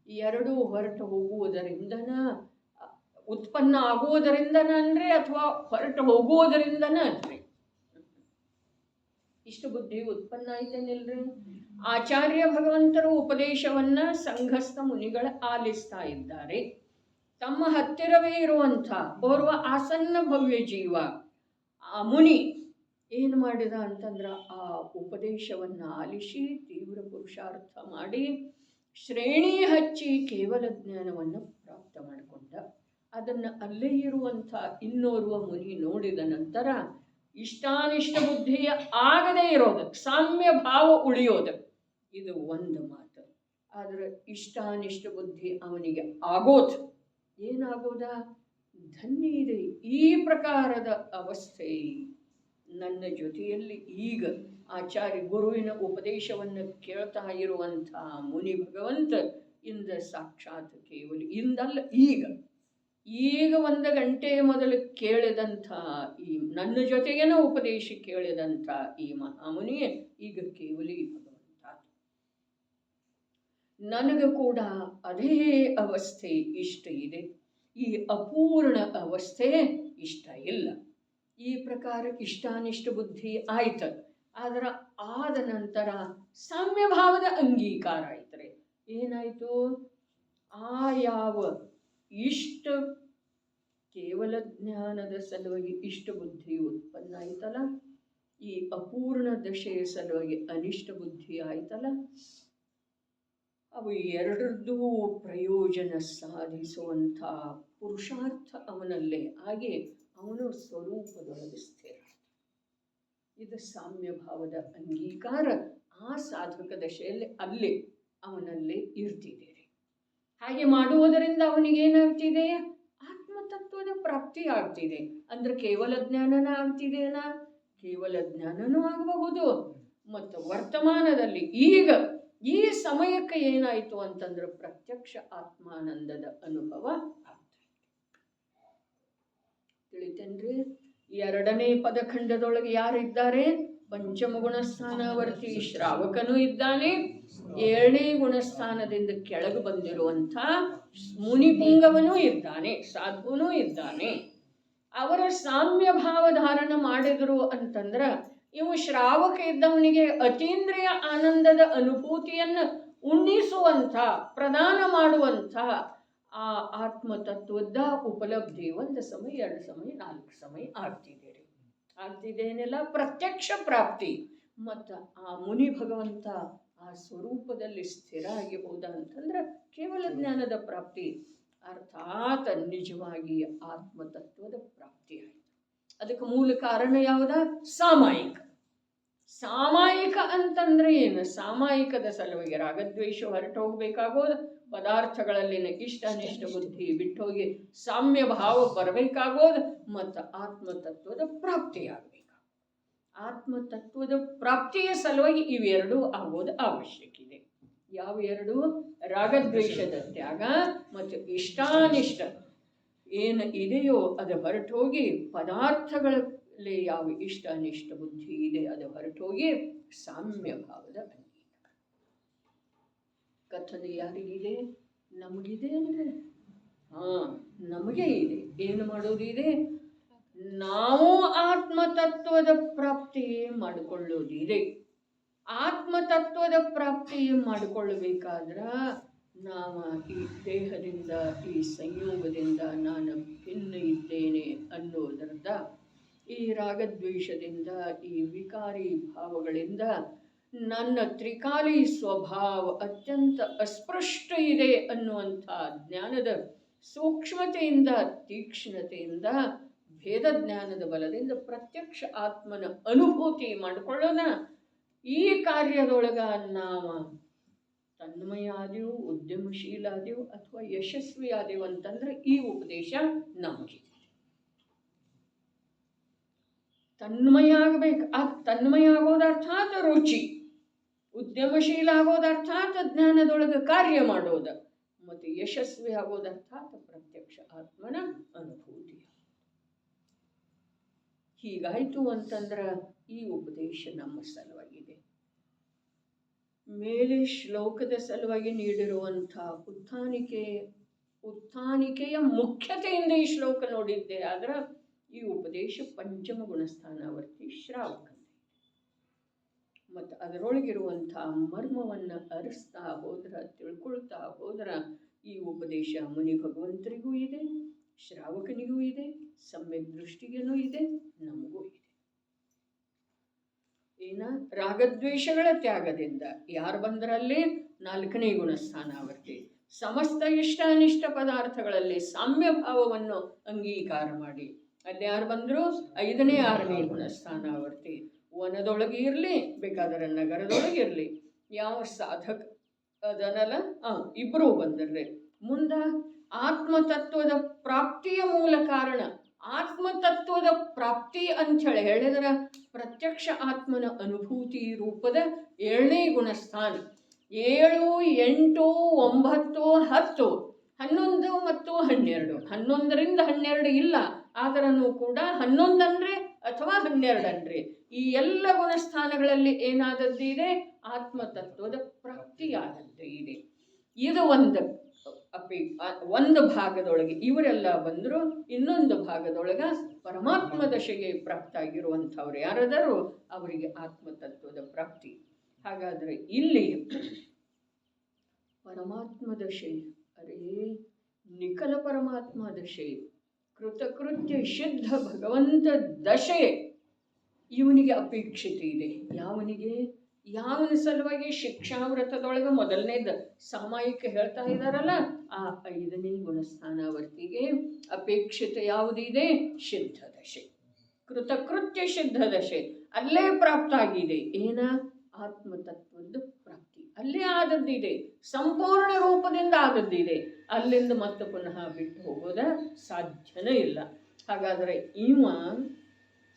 ಎರಡೂ ಹೊರಟು ಹೋಗುವುದರಿಂದನ ಉತ್ಪನ್ನ ಆಗುವುದರಿಂದನ ಅನ್ರಿ ಅಥವಾ ಹೊರಟು ಹೋಗುವುದರಿಂದನ ಅನ್ರಿ. ಇಷ್ಟ ಬುದ್ಧಿ ಉತ್ಪನ್ನ ಆಯ್ತೇನಿಲ್ರಿ. ಆಚಾರ್ಯ ಭಗವಂತರು ಉಪದೇಶವನ್ನ ಸಂಘಸ್ಥ ಮುನಿಗಳ ಆಲಿಸ್ತಾ ಇದ್ದಾರೆ. ತಮ್ಮ ಹತ್ತಿರವೇ ಇರುವಂಥ ಓರ್ವ ಆಸನ್ನ ಭವ್ಯ ಜೀವ ಆ ಮುನಿ ಏನು ಮಾಡಿದ ಅಂತಂದ್ರೆ ಆ ಉಪದೇಶವನ್ನು ಆಲಿಸಿ ತೀವ್ರ ಪುರುಷಾರ್ಥ ಮಾಡಿ ಶ್ರೇಣಿ ಹಚ್ಚಿ ಕೇವಲ ಜ್ಞಾನವನ್ನು ಪ್ರಾಪ್ತ ಮಾಡಿಕೊಂಡ. ಅದನ್ನು ಅಲ್ಲೇ ಇರುವಂಥ ಇನ್ನೋರ್ವ ಮುನಿ ನೋಡಿದ ನಂತರ ಇಷ್ಟಾನಿಷ್ಟ ಬುದ್ಧಿಯ ಆಗದೇ ಇರೋದು, ಸಾಮ್ಯ ಭಾವ ಉಳಿಯೋದು, ಇದು ಒಂದು ಮಾತು. ಆದರೆ ಇಷ್ಟಾನಿಷ್ಟ ಬುದ್ಧಿ ಅವನಿಗೆ ಆಗೋದು, ಏನಾಗೋದ, ಧನ್ಯ ಇದೆ ಈ ಪ್ರಕಾರದ ಅವಸ್ಥೆ ನನ್ನ ಜೊತೆಯಲ್ಲಿ. ಈಗ ಆಚಾರ್ಯ ಗುರುವಿನ ಉಪದೇಶವನ್ನು ಕೇಳ್ತಾ ಇರುವಂಥ ಮುನಿ ಭಗವಂತ ಇಂದ ಸಾಕ್ಷಾತ್ ಕೇವಲ ಇಂದಲ್ಲ ಈಗ ಈಗ 1 ಗಂಟೆ ಮೊದಲು ಕೇಳಿದಂಥ ಈ ನನ್ನ ಜೊತೆಗೇನೋ ಉಪದೇಶ ಕೇಳಿದಂಥ ಈ ಮಹಾಮುನಿಯೇ ಈಗ ಕೇವಲಿ ಭಗವಂತ. ನನಗೆ ಕೂಡ ಅದೇ ಅವಸ್ಥೆ ಇಷ್ಟ ಇದೆ, ಈ ಅಪೂರ್ಣ ಅವಸ್ಥೆ ಇಷ್ಟ ಇಲ್ಲ. ಈ ಪ್ರಕಾರ ಇಷ್ಟಾನಿಷ್ಟ ಬುದ್ಧಿ ಆಯ್ತು. ಆದ್ರೆ ಆದ ನಂತರ ಸಾಮ್ಯಭಾವದ ಅಂಗೀಕಾರ ಆಯ್ತರೆ. ಏನಾಯ್ತು? ಆ ಯಾವ ಇಷ್ಟ ಕೇವಲ ಜ್ಞಾನದ ಸಲುವಾಗಿ ಇಷ್ಟ ಬುದ್ಧಿ ಉತ್ಪನ್ನ ಆಯ್ತಲ್ಲ, ಈ ಅಪೂರ್ಣ ದಶೆಯ ಸಲುವಾಗಿ ಅನಿಷ್ಟ ಬುದ್ಧಿ ಆಯ್ತಲ್ಲ, ಅವು ಎರಡರದ್ದು ಪ್ರಯೋಜನ ಸಾಧಿಸುವಂಥ ಪುರುಷಾರ್ಥ ಅವನಲ್ಲೇ ಹಾಗೆ ಅವನು ಸ್ವರೂಪದೊಳಗೆ ಸ್ಥಿರ. ಇದು ಸಾಮ್ಯ ಭಾವದ ಅಂಗೀಕಾರ ಆ ಸಾಧಕ ದಶೆಯಲ್ಲಿ ಅಲ್ಲೇ ಅವನಲ್ಲೇ ಇರ್ತಿದೆ. ಹಾಗೆ ಮಾಡುವುದರಿಂದ ಅವನಿಗೇನಾಗ್ತಿದೆ? ಆತ್ಮತತ್ವದ ಪ್ರಾಪ್ತಿ ಆಗ್ತಿದೆ. ಅಂದ್ರೆ ಕೇವಲ ಜ್ಞಾನನ ಆಗ್ತಿದೆನಾ? ಕೇವಲ ಜ್ಞಾನನೂ ಆಗಬಹುದು. ಮತ್ತು ವರ್ತಮಾನದಲ್ಲಿ ಈಗ ಈ ಸಮಯಕ್ಕೆ ಏನಾಯಿತು ಅಂತಂದ್ರೆ ಪ್ರತ್ಯಕ್ಷ ಆತ್ಮಾನಂದದ ಅನುಭವ ಆಗ್ತದೆ. ತಿಳಿತೇನ್ರಿ? 2ನೇ ಪದಖಂಡದೊಳಗೆ ಯಾರಿದ್ದಾರೆ? ಪಂಚಮ ಗುಣಸ್ಥಾನವರ್ತಿ ಶ್ರಾವಕನೂ ಇದ್ದಾನೆ, 7ನೇ ಗುಣಸ್ಥಾನದಿಂದ ಕೆಳಗೆ ಬಂದಿರುವಂಥ ಮುನಿಪುಂಗವನೂ ಇದ್ದಾನೆ, ಸಾಧುವನೂ ಇದ್ದಾನೆ. ಅವರ ಸಾಮ್ಯ ಭಾವ ಧಾರಣ ಮಾಡಿದರು ಅಂತಂದ್ರೆ ಇವು ಶ್ರಾವಕ ಇದ್ದವನಿಗೆ ಅತೀಂದ್ರಿಯ ಆನಂದದ ಅನುಭೂತಿಯನ್ನು ಉಣ್ಣಿಸುವಂಥ, ಪ್ರದಾನ ಮಾಡುವಂಥ ಆ ಆತ್ಮತತ್ವದ ಉಪಲಬ್ಧಿ 1 ಸಮಯ 2 ಸಮಯ 4 ಸಮಯ ಆಗ್ತಿದೇನೆಲ್ಲ ಪ್ರತ್ಯಕ್ಷ ಪ್ರಾಪ್ತಿ. ಮತ್ತು ಆ ಮುನಿ ಭಗವಂತ ಆ ಸ್ವರೂಪದಲ್ಲಿ ಸ್ಥಿರ ಆಗಿ ಹೋದ ಅಂತಂದ್ರೆ ಕೇವಲ ಜ್ಞಾನದ ಪ್ರಾಪ್ತಿ, ಅರ್ಥಾತ್ ನಿಜವಾಗಿ ಆತ್ಮತತ್ವದ ಪ್ರಾಪ್ತಿ ಆಯಿತು. ಅದಕ್ಕೆ ಮೂಲ ಕಾರಣ ಯಾವುದ? ಸಾಮಾಯಿಕ. ಸಾಮಾಯಿಕ ಅಂತಂದ್ರೆ ಏನು? ಸಾಮಾಯಿಕದ ಸಲುವಾಗಿ ರಾಗದ್ವೇಷ ಹೊರಟು ಹೋಗ್ಬೇಕಾಗೋದು, ಪದಾರ್ಥಗಳಲ್ಲಿನ ಇಷ್ಟ ಅನಿಷ್ಟ ಬುದ್ಧಿ ಬಿಟ್ಟೋಗಿ ಸಾಮ್ಯ ಭಾವ ಬರಬೇಕಾಗೋದು, ಮತ್ತು ಆತ್ಮತತ್ವದ ಪ್ರಾಪ್ತಿಯಾಗಬೇಕು. ಆತ್ಮತತ್ವದ ಪ್ರಾಪ್ತಿಯ ಸಲುವಾಗಿ ಇವೆರಡೂ ಆಗೋದು ಅವಶ್ಯಕ ಇದೆ. ಯಾವ ಎರಡು? ರಾಗದ್ವೇಷದ ತ್ಯಾಗ ಮತ್ತು ಇಷ್ಟಾನಿಷ್ಟ ಏನು ಇದೆಯೋ ಅದು ಹೊರಟೋಗಿ, ಪದಾರ್ಥಗಳಲ್ಲಿ ಯಾವ ಇಷ್ಟ ಅನಿಷ್ಟ ಬುದ್ಧಿ ಇದೆ ಅದು ಹೊರಟೋಗಿ ಸಾಮ್ಯ ಭಾವದ ಅಂಗೀಕಾರ. ಕಥನೆ ಯಾರಿಗಿದೆ? ನಮಗಿದೆ ಅಂದರೆ ನಮಗೆ ಇದೆ. ಏನು ಮಾಡೋದಿದೆ? ನಾವು ಆತ್ಮತತ್ವದ ಪ್ರಾಪ್ತಿ ಮಾಡಿಕೊಳ್ಳೋದಿದೆ. ಆತ್ಮತತ್ವದ ಪ್ರಾಪ್ತಿ ಮಾಡಿಕೊಳ್ಳಬೇಕಾದ್ರೆ ನಾವು ಈ ದೇಹದಿಂದ, ಈ ಸಂಯೋಗದಿಂದ ನಾನು ಭಿನ್ನ ಇದ್ದೇನೆ ಅನ್ನೋದರಿಂದ, ಈ ರಾಗದ್ವೇಷದಿಂದ, ಈ ವಿಕಾರಿ ಭಾವಗಳಿಂದ ನನ್ನ ತ್ರಿಕಾಲಿ ಸ್ವಭಾವ ಅತ್ಯಂತ ಅಸ್ಪೃಷ್ಟ ಇದೆ ಅನ್ನುವಂಥ ಜ್ಞಾನದ ಸೂಕ್ಷ್ಮತೆಯಿಂದ, ತೀಕ್ಷ್ಣತೆಯಿಂದ, ಭೇದ ಜ್ಞಾನದ ಬಲದಿಂದ ಪ್ರತ್ಯಕ್ಷ ಆತ್ಮನ ಅನುಭೂತಿ ಮಾಡಿಕೊಳ್ಳೋಣ. ಈ ಕಾರ್ಯದೊಳಗ ನಾವು ತನ್ಮಯ ಆದೆವು, ಉದ್ಯಮಶೀಲ ಆದೆವು ಅಥವಾ ಯಶಸ್ವಿ ಆದೆವು ಅಂತಂದ್ರೆ ಈ ಉಪದೇಶ ನಮಗೆ ತನ್ಮಯ ಆಗಬೇಕು. ಆ ತನ್ಮಯ ಆಗೋದು ಅರ್ಥಾತ್ ರುಚಿ, ಉದ್ಯಮಶೀಲ ಆಗೋದು ಅರ್ಥಾತ್ ಜ್ಞಾನದೊಳಗೆ ಕಾರ್ಯ ಮಾಡೋದು, ಮತ್ತು ಯಶಸ್ವಿ ಆಗೋದು ಅರ್ಥಾತ್ ಪ್ರತ್ಯಕ್ಷ ಆತ್ಮನ ಅನುಭೂತಿ. ಹೀಗಾಯ್ತು ಅಂತಂದ್ರೆ ಈ ಉಪದೇಶ ನಮ್ಮ ಸಲುವಾಗಿದೆ. ಮೇಲೆ ಶ್ಲೋಕದ ಸಲುವಾಗಿ ನೀಡಿರುವಂಥ ಉತ್ಥಾನಿಕೆಯ ಮುಖ್ಯತೆಯಿಂದ ಈ ಶ್ಲೋಕ ನೋಡಿದ್ದೆ. ಆದ್ರೆ ಈ ಉಪದೇಶ ಪಂಚಮ ಗುಣಸ್ಥಾನವರ್ತಿ ಶ್ರಾವಕ ಮತ್ತು ಅದರೊಳಗಿರುವಂಥ ಮರ್ಮವನ್ನು ಅರಿಸ್ತಾ ಹೋದ್ರೆ, ತಿಳ್ಕೊಳ್ತಾ ಹೋದ್ರೆ ಈ ಉಪದೇಶ ಮುನಿ ಭಗವಂತರಿಗೂ ಇದೆ, ಶ್ರಾವಕನಿಗೂ ಇದೆ, ಸಮ್ಯಕ್ ದೃಷ್ಟಿಗೇನೂ ಇದೆ, ನಮಗೂ ಇದೆ. ಏನ? ರಾಗದ್ವೇಷಗಳ ತ್ಯಾಗದಿಂದ ಯಾರು ಬಂದರಲ್ಲಿ? 4ನೇ ಗುಣಸ್ಥಾನಾವರ್ತಿ ಸಮಸ್ತ ಇಷ್ಟ ಅನಿಷ್ಟ ಪದಾರ್ಥಗಳಲ್ಲಿ ಸಾಮ್ಯ ಭಾವವನ್ನು ಅಂಗೀಕಾರ ಮಾಡಿ ಅಲ್ಲಿ ಯಾರು ಬಂದರು? 5ನೇ 6ನೇ ಗುಣಸ್ಥಾನಾವರ್ತಿ. ವನದೊಳಗೆ ಇರಲಿ, ಬೇಕಾದರೆ ನಗರದೊಳಗಿರಲಿ, ಯಾವ ಸಾಧಕ ಅದನಲ್ಲ ಇಬ್ಬರೂ ಬಂದರ್ರಿ. ಮುಂದೆ ಆತ್ಮತತ್ವದ ಪ್ರಾಪ್ತಿಯ ಮೂಲ ಕಾರಣ, ಆತ್ಮತತ್ವದ ಪ್ರಾಪ್ತಿ ಅಂಥೇಳಿ ಹೇಳಿದ್ರೆ ಪ್ರತ್ಯಕ್ಷ ಆತ್ಮನ ಅನುಭೂತಿ ರೂಪದ 7ನೇ ಗುಣಸ್ಥಾನ. 7, 8, 9, 10 11 ಮತ್ತು 12, 11ರಿಂದ 12 ಇಲ್ಲ, ಆದರೂ ಕೂಡ 11 ಅನ್ರಿ ಅಥವಾ 12 ಅನ್ರಿ, ಈ ಎಲ್ಲ ಗುಣಸ್ಥಾನಗಳಲ್ಲಿ ಏನಾದದ್ದಿದೆ? ಆತ್ಮತತ್ವದ ಪ್ರಾಪ್ತಿಯಾದದ್ದು ಇದೆ. ಇದು ಒಂದು ಭಾಗದೊಳಗೆ ಇವರೆಲ್ಲ ಬಂದರು. ಇನ್ನೊಂದು ಭಾಗದೊಳಗ ಪರಮಾತ್ಮ ದಶೆಗೆ ಪ್ರಾಪ್ತ ಆಗಿರುವಂಥವ್ರು ಯಾರದಾರು ಅವರಿಗೆ ಆತ್ಮತತ್ವದ ಪ್ರಾಪ್ತಿ. ಹಾಗಾದರೆ ಇಲ್ಲಿ ಪರಮಾತ್ಮ ದಶೆ, ಅರೇ ನಿಖಲ ಪರಮಾತ್ಮ ದಶೆ, ಕೃತಕೃತ್ಯ ಶುದ್ಧ ಭಗವಂತ ದಶೆ ಇವನಿಗೆ ಅಪೇಕ್ಷತೆ ಇದೆ. ಯಾವನ ಸಲುವಾಗಿ? ಶಿಕ್ಷಾವ್ರತದೊಳಗೆ ಮೊದಲನೇದು ಸಾಮಾಯಿಕ ಹೇಳ್ತಾ ಇದ್ದಾರಲ್ಲ, ಆ 5ನೇ ಗುಣಸ್ಥಾನವರ್ತಿಗೆ ಅಪೇಕ್ಷತೆ ಯಾವುದಿದೆ? ಶುದ್ಧ ದಶೆ, ಕೃತಕೃತ್ಯ ಶುದ್ಧ ದಶೆ. ಅಲ್ಲೇ ಪ್ರಾಪ್ತ ಆಗಿದೆ. ಏನ? ಆತ್ಮತತ್ವದ ಪ್ರಾಪ್ತಿ ಅಲ್ಲೇ ಆದದ್ದಿದೆ, ಸಂಪೂರ್ಣ ರೂಪದಿಂದ ಆದದ್ದಿದೆ. ಅಲ್ಲಿಂದ ಮತ್ತೆ ಪುನಃ ಬಿಟ್ಟು ಹೋಗೋದ ಸಾಧ್ಯನೇ ಇಲ್ಲ. ಹಾಗಾದರೆ ಇವ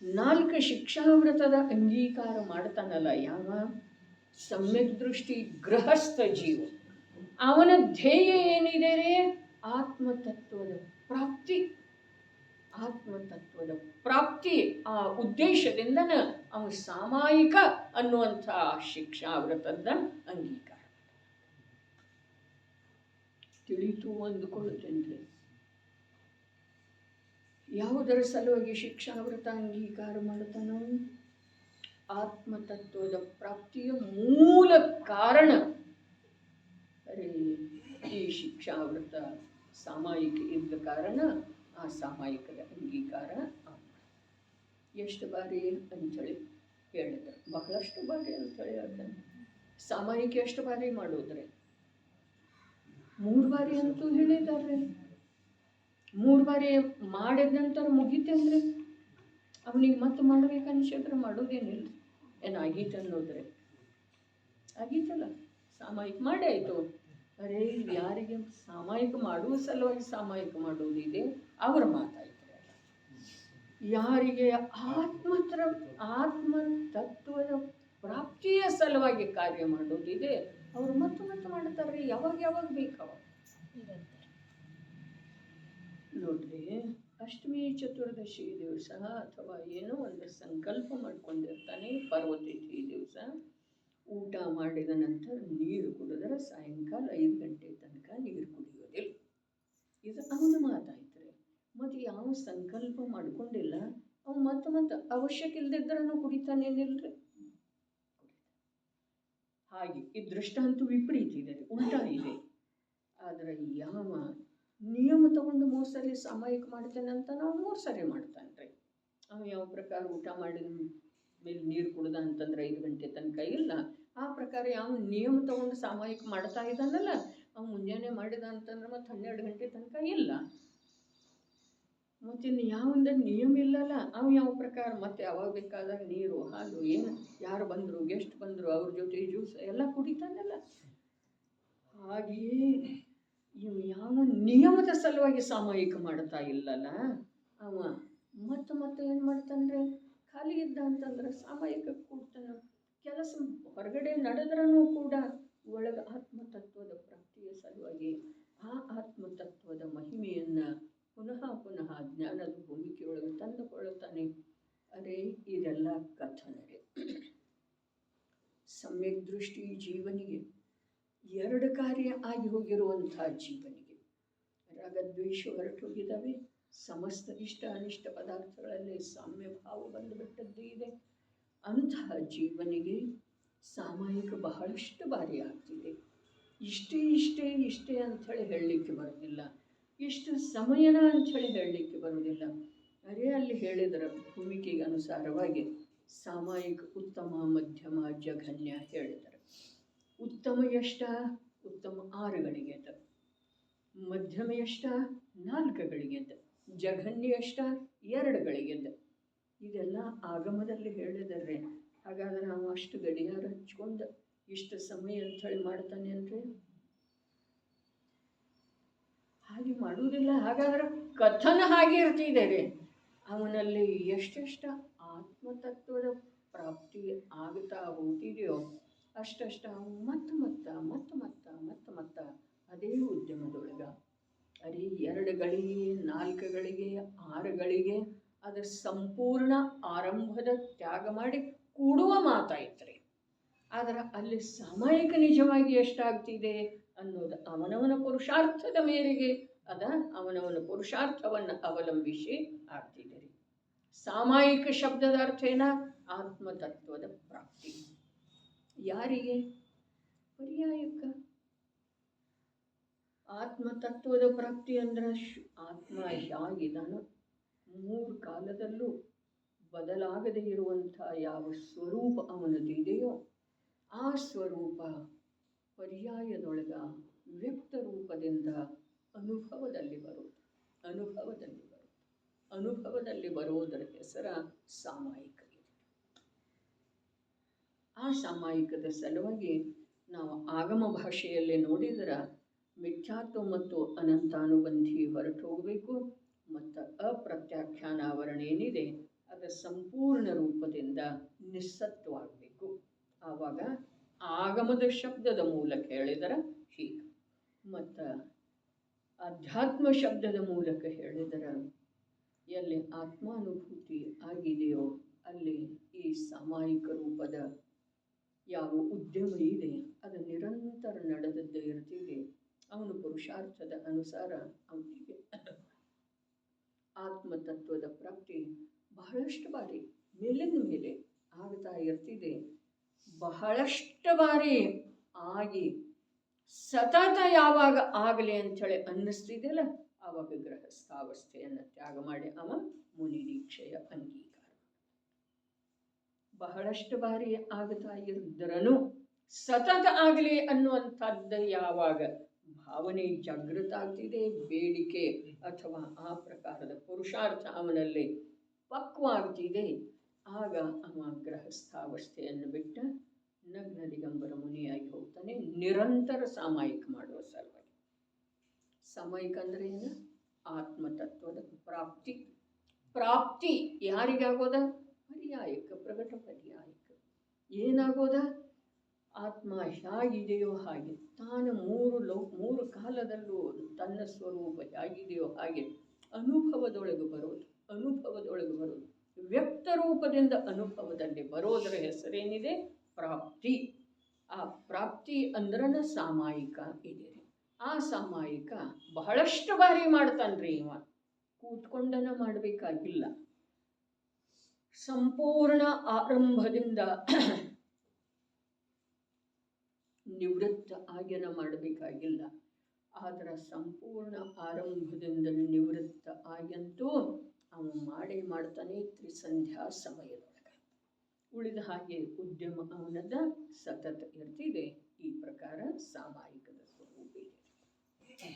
4 ಶಿಕ್ಷಾವ್ರತದ ಅಂಗೀಕಾರ ಮಾಡ್ತಾನಲ್ಲ ಯಾವ? ಸಮ್ಯಕ್ ದೃಷ್ಟಿ ಗೃಹಸ್ಥ ಜೀವ. ಅವನ ಧ್ಯೇಯ ಏನಿದೆ ರೇ? ಆತ್ಮತತ್ವದ ಪ್ರಾಪ್ತಿ. ಆತ್ಮತತ್ವದ ಪ್ರಾಪ್ತಿ ಆ ಉದ್ದೇಶದಿಂದನ ಅವನು ಸಾಮಾಯಿಕ ಅನ್ನುವಂಥ ಶಿಕ್ಷಾವ್ರತದ ಅಂಗೀಕಾರ. ತಿಳಿತು ಅಂದುಕೊಳ್ಳುತ್ತೇನೆ. ಯಾವುದರ ಸಲುವಾಗಿ ಶಿಕ್ಷಾವ್ರತ ಅಂಗೀಕಾರ ಮಾಡ್ತಾನೋ? ಆತ್ಮತತ್ವದ ಪ್ರಾಪ್ತಿಯ ಮೂಲ ಕಾರಣ. ಅರೆ ಈ ಶಿಕ್ಷಾವ್ರತ ಸಾಮಾಯಿಕ ಇದ್ದ ಕಾರಣ ಆ ಸಾಮಾಯಿಕದ ಅಂಗೀಕಾರ ಎಷ್ಟು ಬಾರಿ ಅಂಥೇಳಿ ಹೇಳಿದರು. ಬಹಳಷ್ಟು ಬಾರಿ ಅಂಥೇಳಿ ಹೇಳ್ತಾನೆ. ಸಾಮಾಯಿಕ ಎಷ್ಟು ಬಾರಿ ಮಾಡೋದ್ರೆ? 3 ಬಾರಿ ಅಂತೂ ಹೇಳಿದ್ದಾರೆ. 3 ಬಾರಿ ಮಾಡಿದ ನಂತರ ಮುಗೀತಂದ್ರೆ ಅವನಿಗೆ ಮತ್ತೆ ಮಾಡ್ಬೇಕನ್ಸಿದ್ರೆ ಮಾಡೋದೇನಿಲ್ಲ. ಏನಾಗೀತು ಅನ್ನೋದ್ರೆ ಆಗೀತಲ್ಲ, ಸಾಮಾಯಿಕ ಮಾಡಿ ಆಯಿತು. ಅರೇ ಯಾರಿಗೆ ಸಾಮಾಯಿಕ ಮಾಡುವ ಸಲುವಾಗಿ ಸಾಮಾಯಿಕ ಮಾಡೋದಿದೆ ಅವ್ರ ಮಾತಾಯ್ತಾರೆ. ಯಾರಿಗೆ ಆತ್ಮತತ್ವದ ಪ್ರಾಪ್ತಿಯ ಸಲುವಾಗಿ ಕಾರ್ಯ ಮಾಡೋದಿದೆ ಅವರು ಮತ್ತೆ ಮಾಡ್ತಾರೆ. ಯಾವಾಗ ಬೇಕಾವ ನೋಡ್ರಿ. ಅಷ್ಟಮಿ ಚತುರ್ದಶಿ ದಿವಸ ಅಥವಾ ಏನೋ ಒಂದು ಸಂಕಲ್ಪ ಮಾಡ್ಕೊಂಡಿರ್ತಾನೆ. ಪರ್ವತಿಥಿ ದಿವಸ ಊಟ ಮಾಡಿದ ನಂತರ ನೀರು ಕುಡಿದ್ರೆ ಸಾಯಂಕಾಲ 5 ಗಂಟೆ ತನಕ ನೀರು ಕುಡಿಯೋದಿಲ್ಲ. ಇದು ಅವನ ಮಾತಾಯ್ತಾರೆ. ಮತ್ತು ಯಾವ ಸಂಕಲ್ಪ ಮಾಡ್ಕೊಂಡಿಲ್ಲ ಅವು ಮತ್ತೆ ಅವಶ್ಯಕ ಇಲ್ದಿದ್ರೂ ಕುಡಿತಾನೇನಿಲ್ರಿ. ಹಾಗೆ ಈ ದೃಷ್ಟಾಂತ ವಿಪರೀತ ಇದೆ, ಉಲ್ಟಾ ಇದೆ. ಆದರೆ ಯಾವ ನಿಯಮ ತಗೊಂಡು 3 ಸರಿ ಸಾಮಾಯಿಕ ಮಾಡ್ತೇನೆ ಅಂತ ನಾವು 3 ಸರಿ ಮಾಡ್ತಾನೆ ರೀ. ಅವ ಯಾವ ಪ್ರಕಾರ ಊಟ ಮಾಡಿದ ಮೇಲೆ ನೀರು ಕುಡ್ದ ಅಂತಂದ್ರೆ 5 ಗಂಟೆ ತನಕ ಇಲ್ಲ. ಆ ಪ್ರಕಾರ ಯಾವ ನಿಯಮ ತಗೊಂಡು ಸಾಮಾಯಿಕ ಮಾಡ್ತಾ ಇದ್ದಾನಲ್ಲ, ಅವ್ನು ಮುಂಜಾನೆ ಮಾಡಿದ ಅಂತಂದ್ರೆ ಮತ್ತೆ 12 ಗಂಟೆ ತನಕ ಇಲ್ಲ. ಮತ್ತಿನ್ನು ಯಾವಂದ ನಿಯಮ ಇಲ್ಲಲ್ಲ, ಅವು ಯಾವ ಪ್ರಕಾರ ಮತ್ತೆ ಯಾವಾಗ ಬೇಕಾದಾಗ ನೀರು ಹಾಲು ಏನು ಯಾರು ಬಂದರು ಗೆಸ್ಟ್ ಬಂದರು ಅವ್ರ ಜೊತೆ ಜ್ಯೂಸ್ ಎಲ್ಲ ಕುಡಿತಾನಲ್ಲ. ಹಾಗೆಯೇ ಇವು ಯಾವ ನಿಯಮದ ಸಲುವಾಗಿ ಸಾಮಾಯಿಕ ಮಾಡ್ತಾ ಇಲ್ಲಲ್ಲ, ಅವ ಮತ್ತೆ ಏನು ಮಾಡ್ತಾನೆ? ಖಾಲಿ ಇದ್ದ ಅಂತಂದ್ರೆ ಸಾಮಾಯಿಕ ಕೂಡ್ತಾನೆ. ಕೆಲಸ ಹೊರಗಡೆ ನಡೆದ್ರೂ ಕೂಡ ಒಳಗೆ ಆತ್ಮತತ್ವದ ಪ್ರಾಪ್ತಿಯ ಸಲುವಾಗಿ ಆ ಆತ್ಮತತ್ವದ ಮಹಿಮೆಯನ್ನು ಪುನಃ ಜ್ಞಾನದ ಭೂಮಿಕೆಯೊಳಗೆ ತಂದುಕೊಳ್ಳುತ್ತಾನೆ. ಅರೆ ಇದೆಲ್ಲ ಕಥನರೇ. ಸಮ್ಯಕ್ ದೃಷ್ಟಿ ಜೀವನಿಗೆ 2 ಕಾರ್ಯ ಆಗಿ ಹೋಗಿರುವಂಥ ಜೀವನಿಗೆ ರಾಗದ್ವೇಷ ಹೊರಟೋಗಿದ್ದಾವೆ. ಸಮಸ್ತ ಇಷ್ಟ ಅನಿಷ್ಟ ಪದಾರ್ಥಗಳಲ್ಲಿ ಸಾಮ್ಯ ಭಾವ ಬಂದುಬಿಟ್ಟದ್ದು ಇದೆ. ಅಂತಹ ಜೀವನಿಗೆ ಸಾಮಾಯಿಕ ಬಹಳಷ್ಟು ಬಾರಿ ಆಗ್ತಿದೆ. ಇಷ್ಟೇ ಅಂಥೇಳಿ ಹೇಳಲಿಕ್ಕೆ ಬರೋದಿಲ್ಲ. ಇಷ್ಟು ಸಮಯನ ಅಂಥೇಳಿ ಹೇಳಲಿಕ್ಕೆ ಬರೋದಿಲ್ಲ. ಅರೇ ಅಲ್ಲಿ ಹೇಳಿದರೆ ಭೂಮಿಕೆಗೆ ಅನುಸಾರವಾಗಿ ಸಾಮಾಯಿಕ ಉತ್ತಮ ಮಧ್ಯಮ ಜಘನ್ಯ ಹೇಳಿದ್ದಾರೆ. ಉತ್ತಮ ಎಷ್ಟ? ಉತ್ತಮ 6 ಗಳಿಗೆದ. ಮಧ್ಯಮ ಎಷ್ಟ? 4 ಗಳಿಗೆದ. ಜಘನ್ಯ ಎಷ್ಟ? 2 ಗಳಿಗೆದ. ಇದೆಲ್ಲ ಆಗಮದಲ್ಲಿ ಹೇಳಿದರೆ. ಹಾಗಾದ್ರೆ ನಾವು ಅಷ್ಟು ಗಡಿಯಾರ ಹಚ್ಕೊಂಡು ಇಷ್ಟು ಸಮಯ ಅಂಥೇಳಿ ಮಾಡ್ತಾನೆ ಅಂದರೆ ಹಾಗೆ ಮಾಡುವುದಿಲ್ಲ. ಹಾಗಾದ್ರೆ ಕಥನ ಹಾಗೆ ಇರ್ತಿದೆ ರೀ. ಅವನಲ್ಲಿ ಎಷ್ಟೆಷ್ಟು ಆತ್ಮತತ್ವದ ಪ್ರಾಪ್ತಿ ಆಗ್ತಾ ಹೋಗ್ತಿದೆಯೋ ಅಷ್ಟಷ್ಟು ಅವನು ಮತ್ತೆ ಅದೇ ಉದ್ಯಮದೊಳಗೆ ಅರೆ 2 ಗಳಿಗೆ 4 ಗಳಿಗೆ 6 ಗಳಿಗೆ ಅದರ ಸಂಪೂರ್ಣ ಆರಂಭದ ತ್ಯಾಗ ಮಾಡಿ ಕೂಡುವ ಮಾತಾಯ್ತ್ರಿ. ಆದರೆ ಅಲ್ಲಿ ಸಾಮಾಯಿಕ ನಿಜವಾಗಿ ಎಷ್ಟಾಗ್ತಿದೆ ಅನ್ನೋದು ಅವನವನ ಪುರುಷಾರ್ಥದ ಮೇರೆಗೆ ಅವನವನ ಪುರುಷಾರ್ಥವನ್ನು ಅವಲಂಬಿಸಿ ಆಗ್ತಿದೆ ರೀ. ಸಾಮಾಯಿಕ ಶಬ್ದದ ಅರ್ಥ ಏನ? ಆತ್ಮತತ್ವದ ಪ್ರಾಪ್ತಿ. ಯಾರಿಗೆ? ಪರ್ಯಾಯಕ್ಕ. ಆತ್ಮತತ್ವದ ಪ್ರಾಪ್ತಿ ಅಂದ್ರೆ ಆತ್ಮ ಹೇಗಿದಾನೋ 3 ಕಾಲದಲ್ಲೂ ಬದಲಾಗದೇ ಇರುವಂಥ ಯಾವ ಸ್ವರೂಪ ಅವನದಿದೆಯೋ ಆ ಸ್ವರೂಪ ಪರ್ಯಾಯದೊಳಗ ವ್ಯಕ್ತ ರೂಪದಿಂದ ಅನುಭವದಲ್ಲಿ ಬರುವುದರ ಹೆಸರ ಸಾಮಾಯಿಕ. ಆ ಸಾಮಾಯಿಕದ ಸಲುವಾಗಿ ನಾವು ಆಗಮ ಭಾಷೆಯಲ್ಲಿ ನೋಡಿದರೆ ಮಿಥ್ಯಾತ್ವ ಮತ್ತು ಅನಂತಾನುಬಂಧಿ ಹೊರಟು ಹೋಗಬೇಕು ಮತ್ತು ಅಪ್ರತ್ಯಾಖ್ಯಾನ ಆವರಣ ಏನಿದೆ ಅದು ಸಂಪೂರ್ಣ ರೂಪದಿಂದ ನಿಸ್ಸತ್ವವಾಗಬೇಕು. ಆವಾಗ ಆಗಮದ ಶಬ್ದದ ಮೂಲಕ ಹೇಳಿದರೆ ಹೀಗೆ, ಮತ್ತು ಅಧ್ಯಾತ್ಮ ಶಬ್ದದ ಮೂಲಕ ಹೇಳಿದರೆ ಎಲ್ಲಿ ಆತ್ಮಾನುಭೂತಿ ಆಗಿದೆಯೋ ಅಲ್ಲಿ ಈ ಸಾಮಾಯಿಕ ರೂಪದ ಯಾವ ಉದ್ಯಮ ಇದೆ ಅದು ನಿರಂತರ ನಡೆದದ್ದೇ ಇರ್ತಿದೆ. ಅವನು ಪುರುಷಾರ್ಥದ ಅನುಸಾರ ಅವನಿಗೆ ಆತ್ಮತತ್ವದ ಪ್ರಾಪ್ತಿ ಬಹಳಷ್ಟು ಬಾರಿ ಮೇಲಿನ ಮೇಲೆ ಆಗ್ತಾ ಇರ್ತಿದೆ. ಬಹಳಷ್ಟು ಬಾರಿ ಆಗಿ ಸತತ ಯಾವಾಗ ಆಗಲಿ ಅಂಥೇಳಿ ಅನ್ನಿಸ್ತಿದೆಯಲ್ಲ ಆವಾಗ ಗೃಹಸ್ಥಾವಸ್ಥೆಯನ್ನು ತ್ಯಾಗ ಮಾಡಿ ಅವ ಮುನಿ ದೀಕ್ಷೆಯ ಅಂಗೀಕಾರ. ಬಹಳಷ್ಟು ಬಾರಿ ಆಗ್ತಾ ಇದ್ದರೂ ಸತತ ಆಗಲಿ ಅನ್ನುವಂಥದ್ದು ಯಾವಾಗ ಭಾವನೆ ಜಾಗೃತ ಆಗ್ತಿದೆ, ಬೇಡಿಕೆ ಅಥವಾ ಆ ಪ್ರಕಾರದ ಪುರುಷಾರ್ಥ ಅವನಲ್ಲಿ ಪಕ್ವಾಗ್ತಿದೆ, ಆಗ ಅವ ಗೃಹಸ್ಥಾವಸ್ಥೆಯನ್ನು ಬಿಟ್ಟ ನಗ್ನ ದಿಗಂಬರ ಮುನಿಯಾಗಿ ಹೋಗ್ತಾನೆ. ನಿರಂತರ ಸಾಮಾಯಿಕ ಮಾಡುವ ಸಲುವಾಗಿ. ಸಾಮಾಯಿಕ ಅಂದರೆ ಏನು? ಆತ್ಮತತ್ವದ ಪ್ರಾಪ್ತಿ. ಪ್ರಾಪ್ತಿ ಯಾರಿಗಾಗೋದ? ಪರ್ಯಾಯಕ, ಪ್ರಗಟ ಪರ್ಯಾಯಕ. ಏನಾಗೋದ? ಆತ್ಮ ಹೇಗಿದೆಯೋ ಹಾಗೆ ತಾನು 3 ಕಾಲದಲ್ಲೂ ತನ್ನ ಸ್ವರೂಪ ಹೇಗಿದೆಯೋ ಹಾಗೆ ಅನುಭವದೊಳಗೆ ಬರೋದು ವ್ಯಕ್ತ ರೂಪದಿಂದ ಅನುಭವದಲ್ಲಿ ಬರೋದರ ಹೆಸರೇನಿದೆ? ಪ್ರಾಪ್ತಿ. ಆ ಪ್ರಾಪ್ತಿ ಅಂದ್ರನ ಸಾಮಾಯಿಕ ಇದೆ. ಆ ಸಾಮಾಯಿಕ ಬಹಳಷ್ಟು ಬಾರಿ ಮಾಡ್ತಾನ್ರಿ ಇವ. ಕೂತ್ಕೊಂಡನ ಮಾಡಬೇಕಾಗಿಲ್ಲ, ಸಂಪೂರ್ಣ ಆರಂಭದಿಂದ ನಿವೃತ್ತ ಆಗ್ಯನ ಮಾಡಬೇಕಾಗಿಲ್ಲ. ಆದರೆ ಸಂಪೂರ್ಣ ಆರಂಭದಿಂದ ನಿವೃತ್ತ ಆಗ್ಯಂತೂ ಅವನು ಮಾಡ್ತಾನೆ ತ್ರಿಸಂಧ್ಯಾ ಸಮಯದೊಳಗೆ. ಉಳಿದ ಹಾಗೆ ಉದ್ಯಮ ಅವನದ ಸತತ ಇರ್ತಿದೆ. ಈ ಪ್ರಕಾರ ಸಾಮಾಯಿಕದ ಸ್ವರೂಪ ಇದೆ.